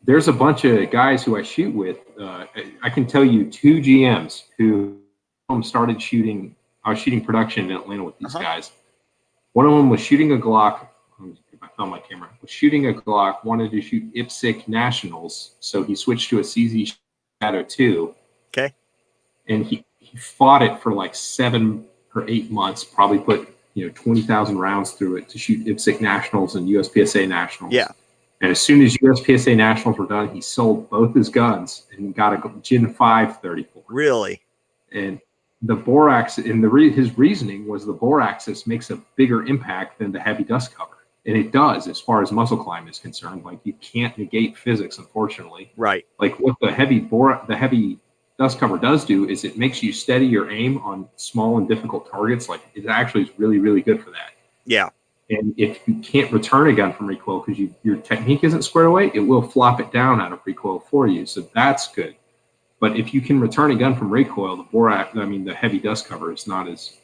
there's a bunch of guys who I shoot with. I can tell you 2 GMs who started shooting. I was shooting production in Atlanta with these guys. One of them was shooting a Glock. I found my camera. Was shooting a Glock. Wanted to shoot IPSC Nationals, so he switched to a CZ Shadow 2. Okay. And he fought it for like 7 or 8 months. Probably put 20,000 rounds through it to shoot IPSC Nationals and USPSA Nationals. Yeah. And as soon as USPSA Nationals were done, he sold both his guns and got a Gen 5 34. Really? And the bore axis, and his reasoning was the bore axis makes a bigger impact than the heavy dust cover. And it does, as far as muscle climb is concerned. Like, you can't negate physics, unfortunately. Right. Like, what the heavy dust cover does do is it makes you steady your aim on small and difficult targets. Like, it actually is really, really good for that. Yeah. And if you can't return a gun from recoil because your technique isn't squared away, it will flop it down out of recoil for you. So that's good. But if you can return a gun from recoil, the heavy dust cover is not as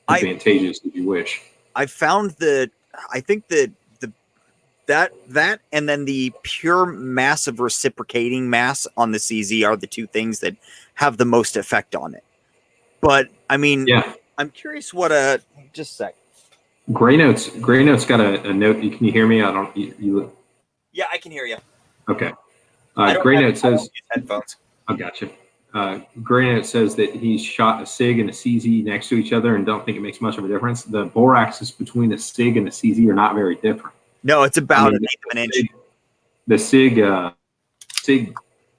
advantageous as you wish. I found that I think that that and then the pure mass of reciprocating mass on the CZ are the two things that have the most effect on it. But I mean, yeah. I'm curious what just a sec. Gray Note's got a note. Can you hear me? I don't. You Yeah, I can hear you. Okay. Gray Note says headphones. I gotcha. Gray Note says that he's shot a SIG and a CZ next to each other and don't think it makes much of a difference. The bore axis between a SIG and a CZ are not very different. No, it's about an eighth of an inch. The SIG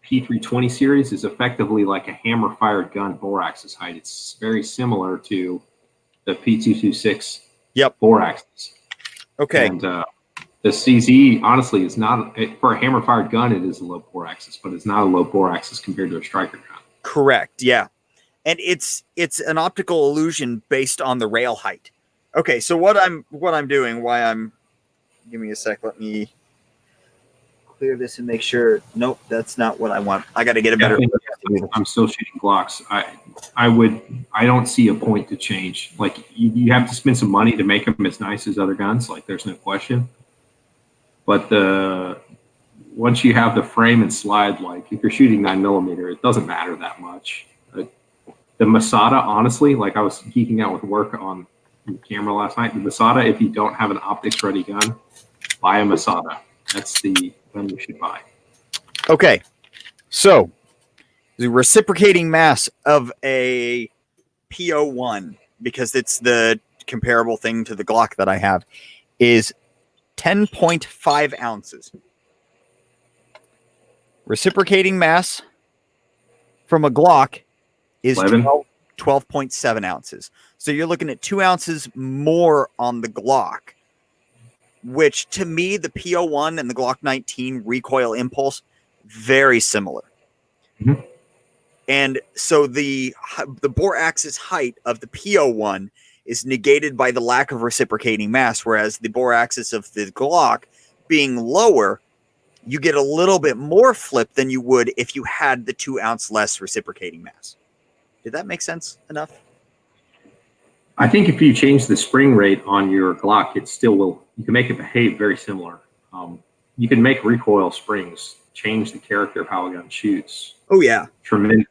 P320 series is effectively like a hammer-fired gun bore axis height. It's very similar to the P226 bore axis. Okay. And the CZ, honestly, is not, for a hammer-fired gun, it is a low bore axis, but it's not a low bore axis compared to a striker gun. Correct, yeah. And it's an optical illusion based on the rail height. Okay, so what I'm doing, give me a sec, let me clear this and make sure. Nope, that's not what I want. I got to get a better. I'm still shooting Glocks. I don't see a point to change. Like, you have to spend some money to make them as nice as other guns. Like, there's no question. But once you have the frame and slide, like if you're shooting 9mm, it doesn't matter that much. The Masada, honestly, like I was geeking out with work on the camera last night. The Masada, if you don't have an optics ready gun, buy a Masada. That's the gun you should buy. Okay, so the reciprocating mass of a PO1, because it's the comparable thing to the Glock that I have, is 10.5 ounces. Reciprocating mass from a Glock is 12.7 ounces. So you're looking at 2 ounces more on the Glock, which to me, the PO1 and the Glock 19 recoil impulse, very similar. Mm-hmm. And so the bore axis height of the PO1 is negated by the lack of reciprocating mass, whereas the bore axis of the Glock being lower, you get a little bit more flip than you would if you had the 2 ounce less reciprocating mass. Did that make sense enough? I think if you change the spring rate on your Glock, it still will. You can make it behave very similar. You can make recoil springs change the character of how a gun shoots. Oh yeah, tremendously.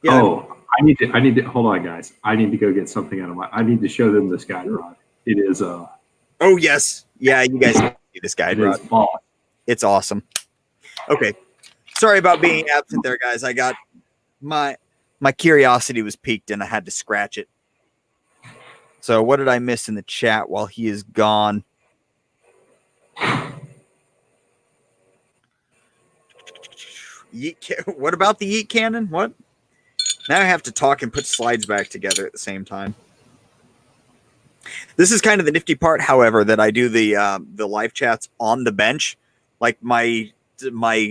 Yeah. Oh, I need to hold on, guys. I need to go get something out of I need to show them this guide rod. It is Oh yes, yeah. You guys can see this guide rod. It's awesome. Okay, sorry about being absent there, guys. I got my curiosity was piqued and I had to scratch it. So what did I miss in the chat while he is gone? What about the yeet cannon? What? Now I have to talk and put slides back together at the same time. This is kind of the nifty part, however, that I do the live chats on the bench. Like my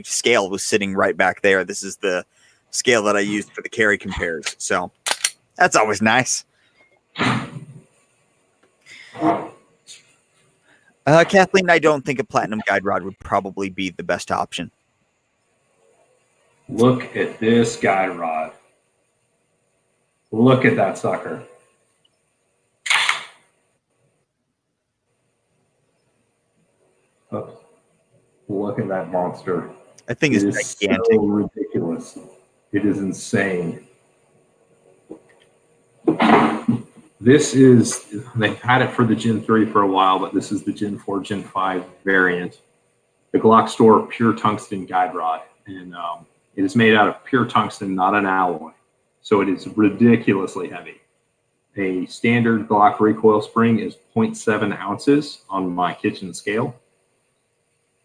scale was sitting right back there. This is the scale that I used for the carry compares. So that's always nice. Kathleen, I don't think a platinum guide rod would probably be the best option. Look at this guide rod. Look at that sucker. Oh, look at that monster. I think it's gigantic. So ridiculous. It is insane. This is, they've had it for the Gen 3 for a while, but this is the Gen 4, Gen 5 variant. The Glock Store pure tungsten guide rod. And it is made out of pure tungsten, not an alloy. So it is ridiculously heavy. A standard Glock recoil spring is 0.7 ounces on my kitchen scale.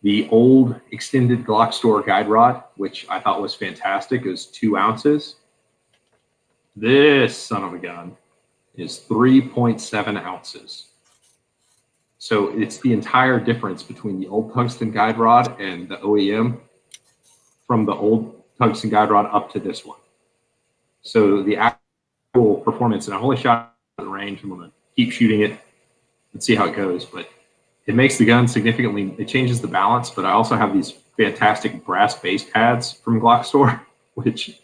The old extended Glock store guide rod, which I thought was fantastic, is 2 ounces. This son of a gun is 3.7 ounces. So it's the entire difference between the old tungsten guide rod and the OEM from the old tungsten guide rod up to this one. So the actual performance, and I've only shot at the range, I'm going to keep shooting it and see how it goes, but it makes the gun significantly, it changes the balance, but I also have these fantastic brass base pads from Glock store, which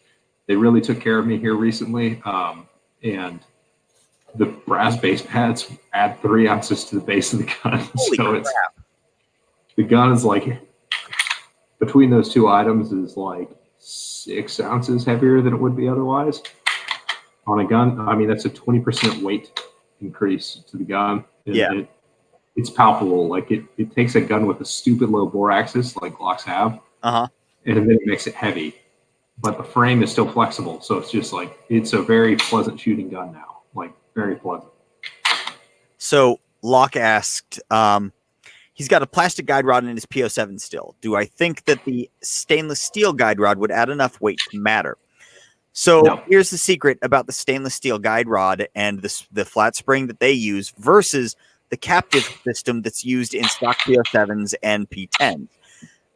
they really took care of me here recently. And the brass base pads add 3 ounces to the base of the gun. Holy So crap. the gun is like, between those 2 items is like 6 ounces heavier than it would be otherwise. On a gun, I mean, that's a 20% weight increase to the gun. And it's palpable. Like it takes a gun with a stupid low bore axis like Glocks have, and then it makes it heavy. But the frame is still flexible. So it's just like, it's a very pleasant shooting gun now. Like very pleasant. So Locke asked, he's got a plastic guide rod in his PO7 still. Do I think that the stainless steel guide rod would add enough weight to matter? So here's the secret about the stainless steel guide rod and the flat spring that they use versus the captive system that's used in stock PO7s and P10s.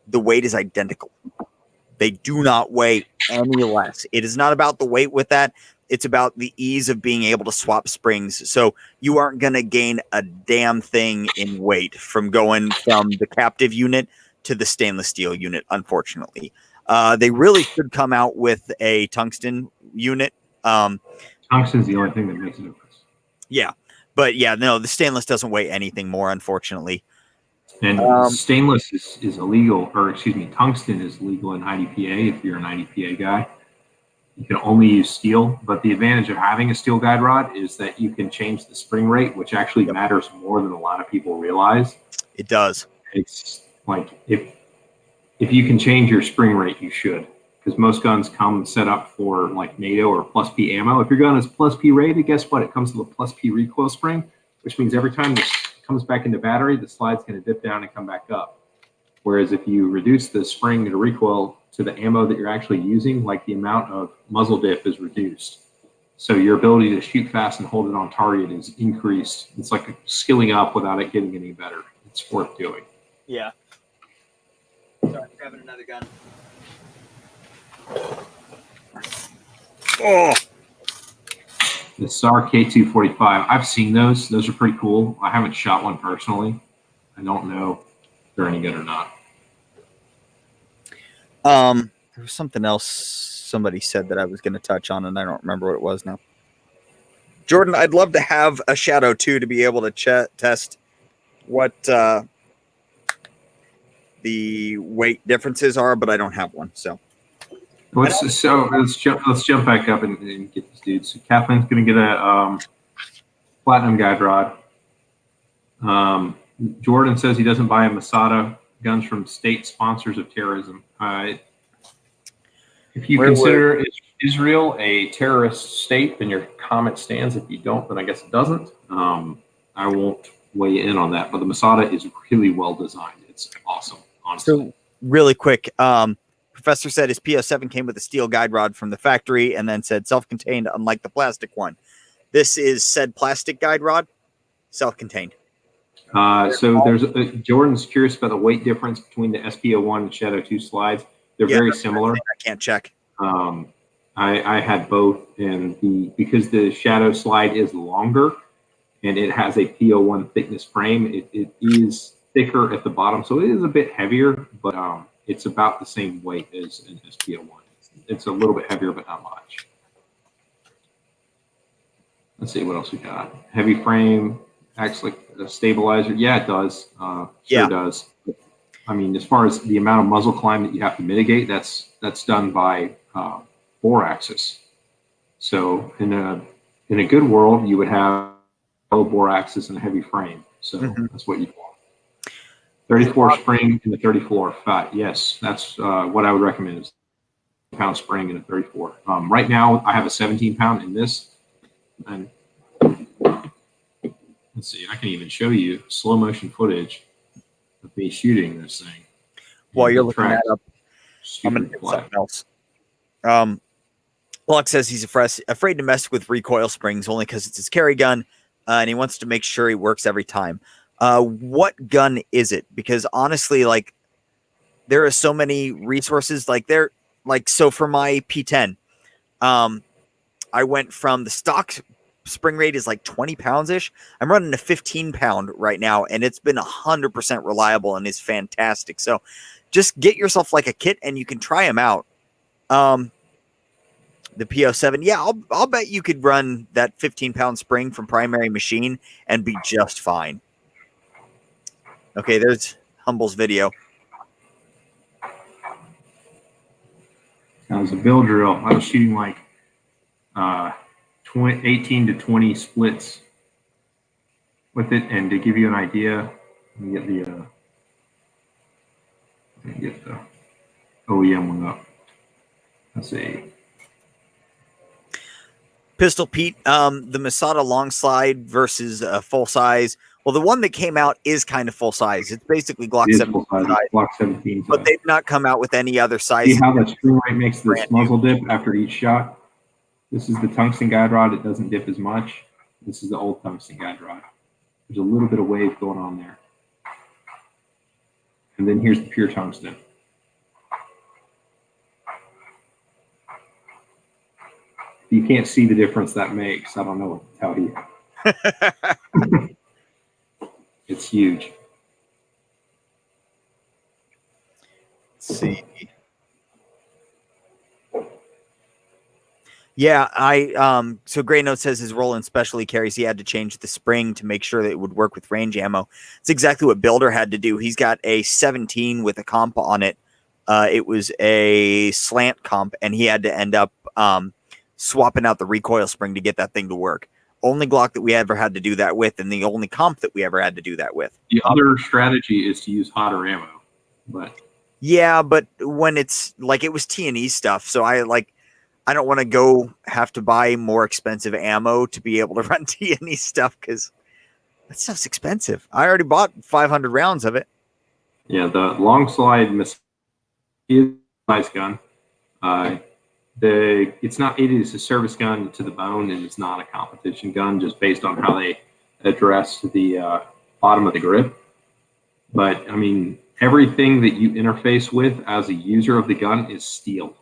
The weight is identical. They do not weigh any less. It is not about the weight with that. It's about the ease of being able to swap springs. So you aren't going to gain a damn thing in weight from going from the captive unit to the stainless steel unit, unfortunately. They really should come out with a tungsten unit. Tungsten's the only thing that makes a difference. Yeah. But yeah, no, the stainless doesn't weigh anything more, unfortunately. And stainless is illegal, or excuse me, tungsten is legal in IDPA if you're an IDPA guy. You can only use steel, but the advantage of having a steel guide rod is that you can change the spring rate, which actually matters more than a lot of people realize. It does. It's like if you can change your spring rate, you should, because most guns come set up for like NATO or plus P ammo. If your gun is plus P rated, guess what? It comes with a plus P recoil spring, which means every time this comes back into battery, the slide's going to dip down and come back up. Whereas if you reduce the spring to recoil to the ammo that you're actually using, like the amount of muzzle dip is reduced. So your ability to shoot fast and hold it on target is increased. It's like skilling up without it getting any better. It's worth doing. Yeah. Sorry, grabbing another gun. Oh. The SAR K245, I've seen those. Those are pretty cool. I haven't shot one personally. I don't know if they're any good or not. There was something else somebody said that I was going to touch on, and I don't remember what it was now. Jordan, I'd love to have a Shadow 2 to be able to test what the weight differences are, but I don't have one. So let's jump back up and get this dude. So Kathleen's going to get a platinum guide rod. Jordan says he doesn't buy a Masada guns from state sponsors of terrorism. If you consider Israel a terrorist state, then your comment stands. If you don't, then I guess it doesn't. I won't weigh in on that, but the Masada is really well designed. It's awesome, honestly. So really quick, Professor said his PO7 came with a steel guide rod from the factory and then said self-contained, unlike the plastic one. This is said plastic guide rod, self-contained. So there's Jordan's curious about the weight difference between the SPO1 and Shadow 2 slides. They're very similar. I can't check. I had both, and because the Shadow slide is longer and it has a PO1 thickness frame, it is thicker at the bottom, so it is a bit heavier, but it's about the same weight as an SPO1. It's a little bit heavier, but not much. Let's see what else we got. Heavy frame, acts like a stabilizer. Yeah, it does. Sure does. I mean, as far as the amount of muzzle climb that you have to mitigate, that's done by bore axis. So in a good world, you would have a low bore axis and a heavy frame. So that's what you want. 34 spring and a 34 fat. Yes, that's what I would recommend is a pound spring and a 34. Right now, I have a 17 pound in this. And let's see, I can even show you slow motion footage of me shooting this thing. While And you're the looking that track's up, I'm going to stupid hit flat. something else. Block says he's afraid to mess with recoil springs only because it's his carry gun, and he wants to make sure he works every time. What gun is it? Because honestly, like, there are so many resources. So for my P10, I went from the stock spring rate is like 20 pounds ish. I'm running a 15 pound right now, and it's been 100% reliable and is fantastic. So just get yourself like a kit, and you can try them out. The PO7, yeah, I'll bet you could run that 15-pound spring from primary machine and be just fine. Okay, there's Humble's video. That was a bill drill. I was shooting like 18 to 20 splits with it, and to give you an idea, let me get the OEM one up. Let's see. Pistol Pete, the Masada long slide versus full size. Well, the one that came out is kind of full size. It's basically Glock It is 17 full size. size, Glock 17 but size. they've not come out with any other size. See how the spring rate makes this Brand new. muzzle dip after each shot? This is the tungsten guide rod. It doesn't dip as much. This is the old tungsten guide rod. There's a little bit of wave going on there. And then here's the pure tungsten. You can't see the difference that makes. I don't know what to tell you. It's huge. Let's see. Yeah, so Gray Note says his Roland specially carries, he had to change the spring to make sure that it would work with range ammo. It's exactly what Builder had to do. He's got a 17 with a comp on it. It was a slant comp, and he had to end up swapping out the recoil spring to get that thing to work. Only Glock that we ever had to do that with, and the only comp that we ever had to do that with. The other strategy is to use hotter ammo, but yeah, but when it's like, it was T&E stuff, so I don't want to go have to buy more expensive ammo to be able to run T&E stuff, because that stuff's expensive. I already bought 500 rounds of it. yeah, the long slide is a nice gun. It is a service gun to the bone, and it's not a competition gun, just based on how they address the bottom of the grip. But I mean, everything that you interface with as a user of the gun is steel.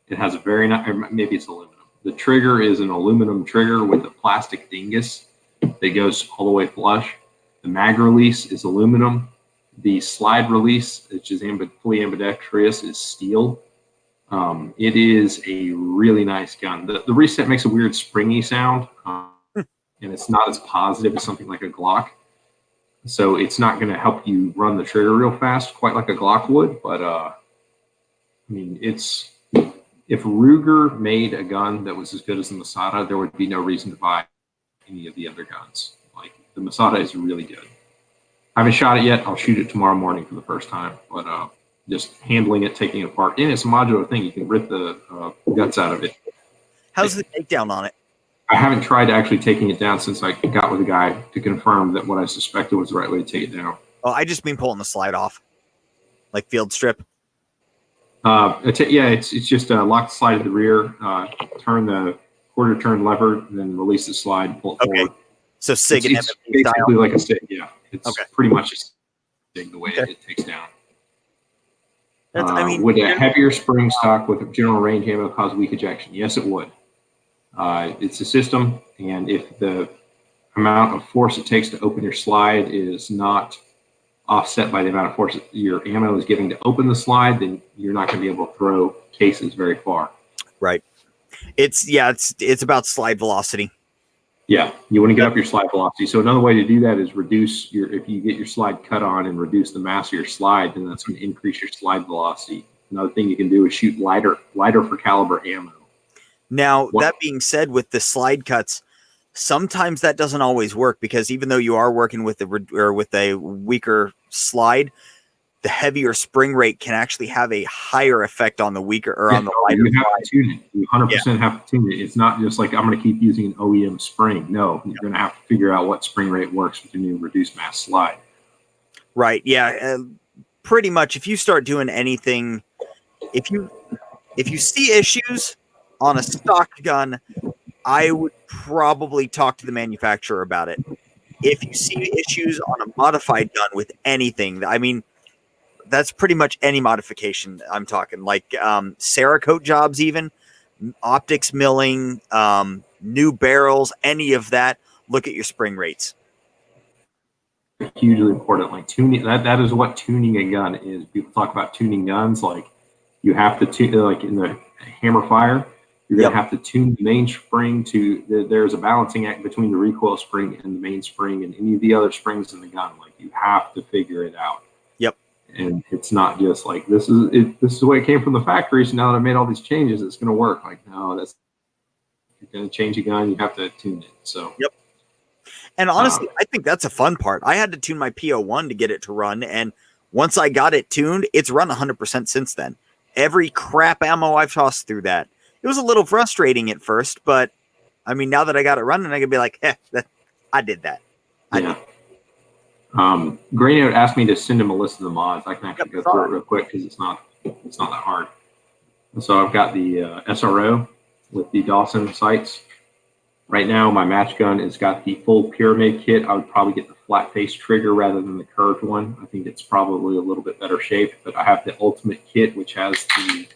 It has a very nice, maybe it's aluminum. The trigger is an aluminum trigger with a plastic dingus that goes all the way flush. The mag release is aluminum. The slide release, which is fully ambidextrous, is steel. It is a really nice gun. The reset makes a weird springy sound, and it's not as positive as something like a Glock. So it's not going to help you run the trigger real fast, quite like a Glock would. But I mean, if Ruger made a gun that was as good as the Masada, there would be no reason to buy any of the other guns. Like, the Masada is really good. I haven't shot it yet. I'll shoot it tomorrow morning for the first time. But just handling it, taking it apart. And it's a modular thing. You can rip the guts out of it. How's the takedown on it? I haven't tried actually taking it down since I got with a guy to confirm that what I suspected was the right way to take it down. Oh, I just mean pulling the slide off, like field strip. It's just lock the slide at the rear, turn the quarter turn lever, and then release the slide, pull it forward. So SIG and it's MFP style. basically like a SIG, yeah. It's Okay. pretty much a SIG the way it takes down. That's, would a heavier spring stock with general range ammo cause weak ejection? Yes, it would. It's a system, and if the amount of force it takes to open your slide is not offset by the amount of force that your ammo is giving to open the slide, then you're not going to be able to throw cases very far. Right. It's about slide velocity. Yeah, you want to get up your slide velocity. So another way to do that is if you get your slide cut on and reduce the mass of your slide, then that's going to increase your slide velocity. Another thing you can do is shoot lighter for caliber ammo. Now, that being said, with the slide cuts, sometimes that doesn't always work, because even though you are working with a weaker slide, the heavier spring rate can actually have a higher effect on the weaker or on the lighter. You have to tune it. You 100% have to tune it. It's not just like, I'm going to keep using an OEM spring. No, you're going to have to figure out what spring rate works with your new reduced mass slide. Right. Yeah. pretty much if you start doing anything, if you see issues on a stock gun, I would probably talk to the manufacturer about it. If you see issues on a modified gun with anything, I mean, that's pretty much any modification. I'm talking like Cerakote jobs, even optics milling, new barrels, any of that. Look at your spring rates. Hugely important. Like tuning, that is what tuning a gun is. People talk about tuning guns, like you have to tune, like in the hammer fire, you're going to have to tune the mainspring to, there's a balancing act between the recoil spring and the mainspring and any of the other springs in the gun. Like you have to figure it out. Yep. And it's not just like, this is the way it came from the factory. So now that I made all these changes, it's going to work. Like, no, you're going to change a gun, you have to tune it. So, yep. And honestly, I think that's a fun part. I had to tune my P01 to get it to run. And once I got it tuned, it's run 100% since then. Every crap ammo I've tossed through that. It was a little frustrating at first, but I mean, now that I got it running, I can be like, I did that. Gray Note asked me to send him a list of the mods. I can actually go through it real quick because it's not that hard. And so I've got the SRO with the Dawson sights. Right now, my match gun has got the full pyramid kit. I would probably get the flat face trigger rather than the curved one. I think it's probably a little bit better shape, but I have the ultimate kit, which has the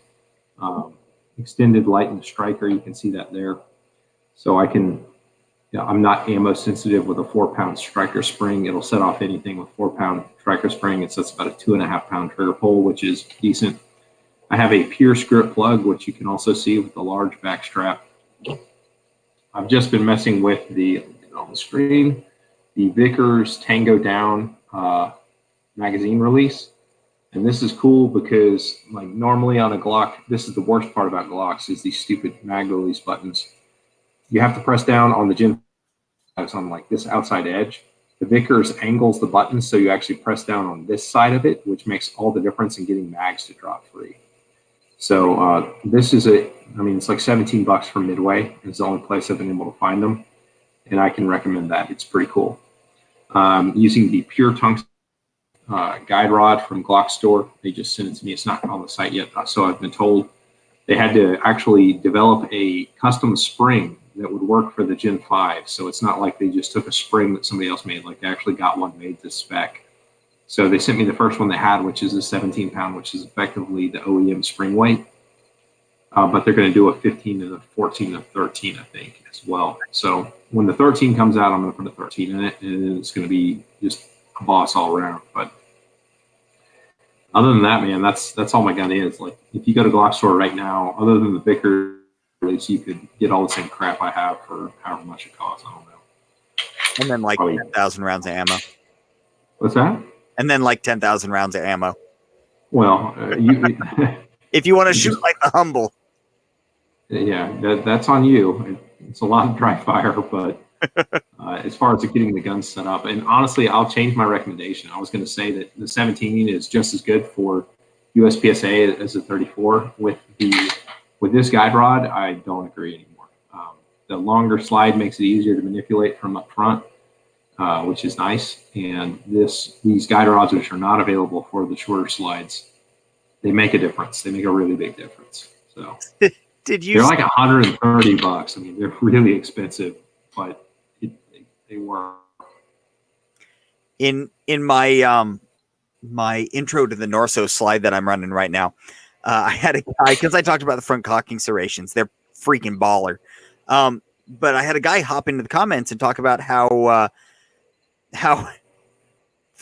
extended light and striker. You can see that there. So I can, I'm not ammo sensitive with a 4-pound striker spring. It'll set off anything with 4-pound striker spring. It sets about a 2.5-pound trigger pull, which is decent. I have a pure script plug, which you can also see with the large back strap. I've just been messing with on the screen, the Vickers Tango Down magazine release. And this is cool because like normally on a Glock, this is the worst part about Glocks is these stupid mag release buttons. You have to press down on the Gen 5s on like this outside edge. The Vickers angles the button so you actually press down on this side of it, which makes all the difference in getting mags to drop free. So this is it's like $17 from Midway. It's the only place I've been able to find them. And I can recommend that. It's pretty cool. Using the Pure Tungsten guide rod from Glock Store. They just sent it to me. It's not on the site yet. So I've been told they had to actually develop a custom spring that would work for the Gen 5. So it's not like they just took a spring that somebody else made. Like they actually got one made to spec. So they sent me the first one they had, which is a 17-pound, which is effectively the OEM spring weight. But they're going to do a 15 and a 14 and a 13, I think, as well. So when the 13 comes out, I'm going to put a 13 in it, and it's going to be just a boss all around. But other than that, man, that's all my gun is. Like, if you go to Glock Store right now, other than the Vickers, you could get all the same crap I have for however much it costs. I don't know. And then like 10,000 rounds of ammo. What's that? And then like 10,000 rounds of ammo. Well, if you want to shoot like the Humble. Yeah, that's on you. It's a lot of dry fire, but as far as getting the guns set up, and honestly, I'll change my recommendation. I was going to say that the 17 is just as good for USPSA as the 34. With this guide rod, I don't agree anymore. The longer slide makes it easier to manipulate from up front, which is nice. And these guide rods, which are not available for the shorter slides, they make a difference. They make a really big difference. So. They're like $130. I mean, they're really expensive, but they work. In my my intro to the Norso slide that I'm running right now, I had a guy, because I talked about the front cocking serrations. They're freaking baller. But I had a guy hop into the comments and talk about how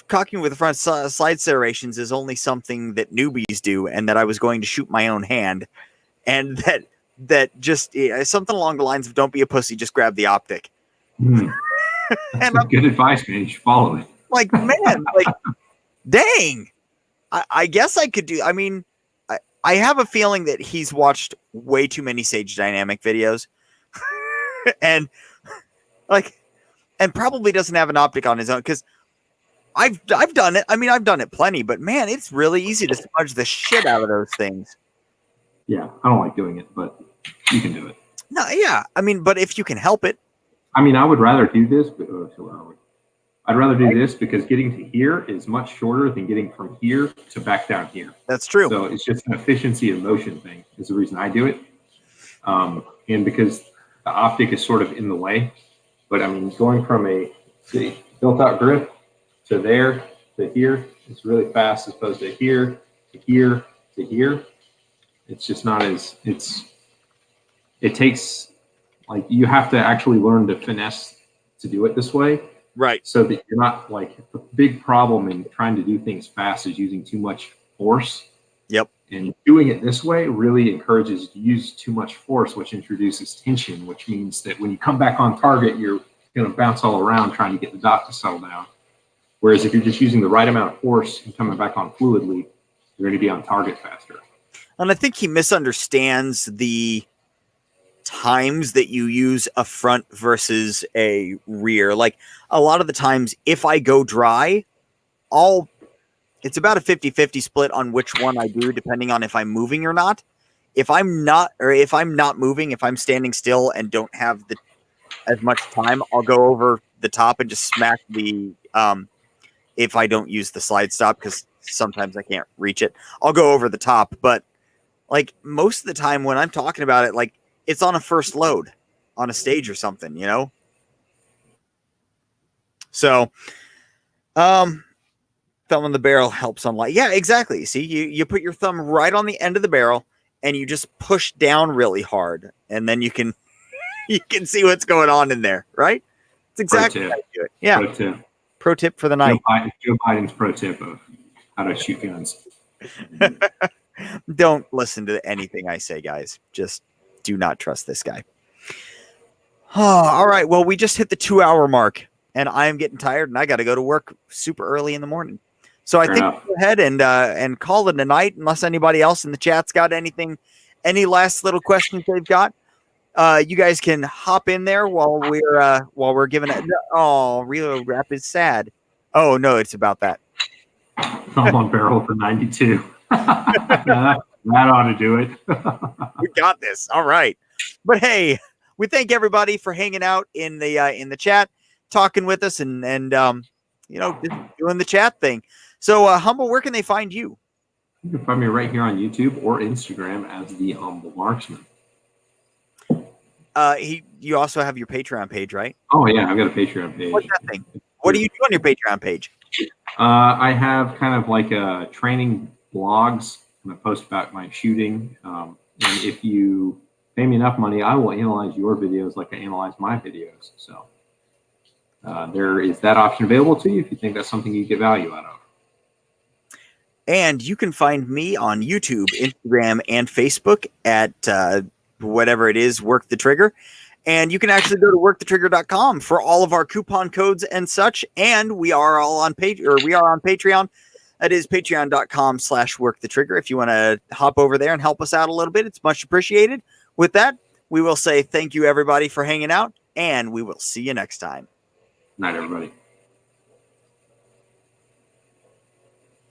cocking with the front slide serrations is only something that newbies do, and that I was going to shoot my own hand. And that just something along the lines of "Don't be a pussy, just grab the optic." That's good advice, man. You should follow it. Like, man, like, dang. I guess I could do. I mean, I have a feeling that he's watched way too many Sage Dynamic videos, and probably doesn't have an optic on his own, because I've done it. I mean, I've done it plenty, but man, it's really easy to smudge the shit out of those things. Yeah, I don't like doing it, but you can do it. No, yeah. I mean, but if you can help it. I mean, I would rather do this, but I'd rather do this because getting to here is much shorter than getting from here to back down here. That's true. So it's just an efficiency and motion thing is the reason I do it. And because the optic is sort of in the way. But I mean, going from a built-out grip to there to here, it's really fast as opposed to here to here to here. It's just not as, it takes, like, you have to actually learn to finesse to do it this way. Right. So that you're not, like, the big problem in trying to do things fast is using too much force. Yep. And doing it this way really encourages you to use too much force, which introduces tension, which means that when you come back on target, you're going to bounce all around trying to get the dot to settle down. Whereas if you're just using the right amount of force and coming back on fluidly, you're going to be on target faster. And I think he misunderstands the times that you use a front versus a rear. Like, a lot of the times, if I go dry, it's about a 50-50 split on which one I do, depending on if I'm moving or not. If I'm not moving, if I'm standing still and don't have as much time, I'll go over the top and just smack the, if I don't use the slide stop, because sometimes I can't reach it, I'll go over the top. But like, most of the time when I'm talking about it, like, it's on a first load on a stage or something, you know? So, thumb on the barrel helps on light. Yeah, exactly. See, you put your thumb right on the end of the barrel and you just push down really hard, and then you can see what's going on in there, right? It's exactly how you do it. Yeah. Pro tip for the night. Joe Biden's pro tip of how to shoot guns. Don't listen to anything I say, guys. Just do not trust this guy. Oh, all right. Well, we just hit the 2-hour mark, and I'm getting tired, and I got to go to work super early in the morning. So I think we'll go ahead and call it a night, unless anybody else in the chat's got anything, any last little questions they've got. You guys can hop in there while we're giving it. Oh, Real Rap is sad. Oh no, it's about that. I'm on barrel for 92. That ought to do it. We got this. All right. But hey, we thank everybody for hanging out in the chat, talking with us, and just doing the chat thing. So Humble, where can they find you? You can find me right here on YouTube or Instagram as the Humble Marksman. You also have your Patreon page, right? Oh yeah, I've got a Patreon page. What's that thing? What do you do on your Patreon page? I have kind of like a training blogs, and I post about my shooting. And if you pay me enough money, I will analyze your videos like I analyze my videos. So there is that option available to you if you think that's something you get value out of. And you can find me on YouTube, Instagram, and Facebook at whatever it is, Work the Trigger. And you can actually go to workthetrigger.com for all of our coupon codes and such. And we are all on Patreon. That is patreon.com/workthetrigger. If you want to hop over there and help us out a little bit, it's much appreciated. With that, we will say thank you, everybody, for hanging out, and we will see you next time. Night, everybody.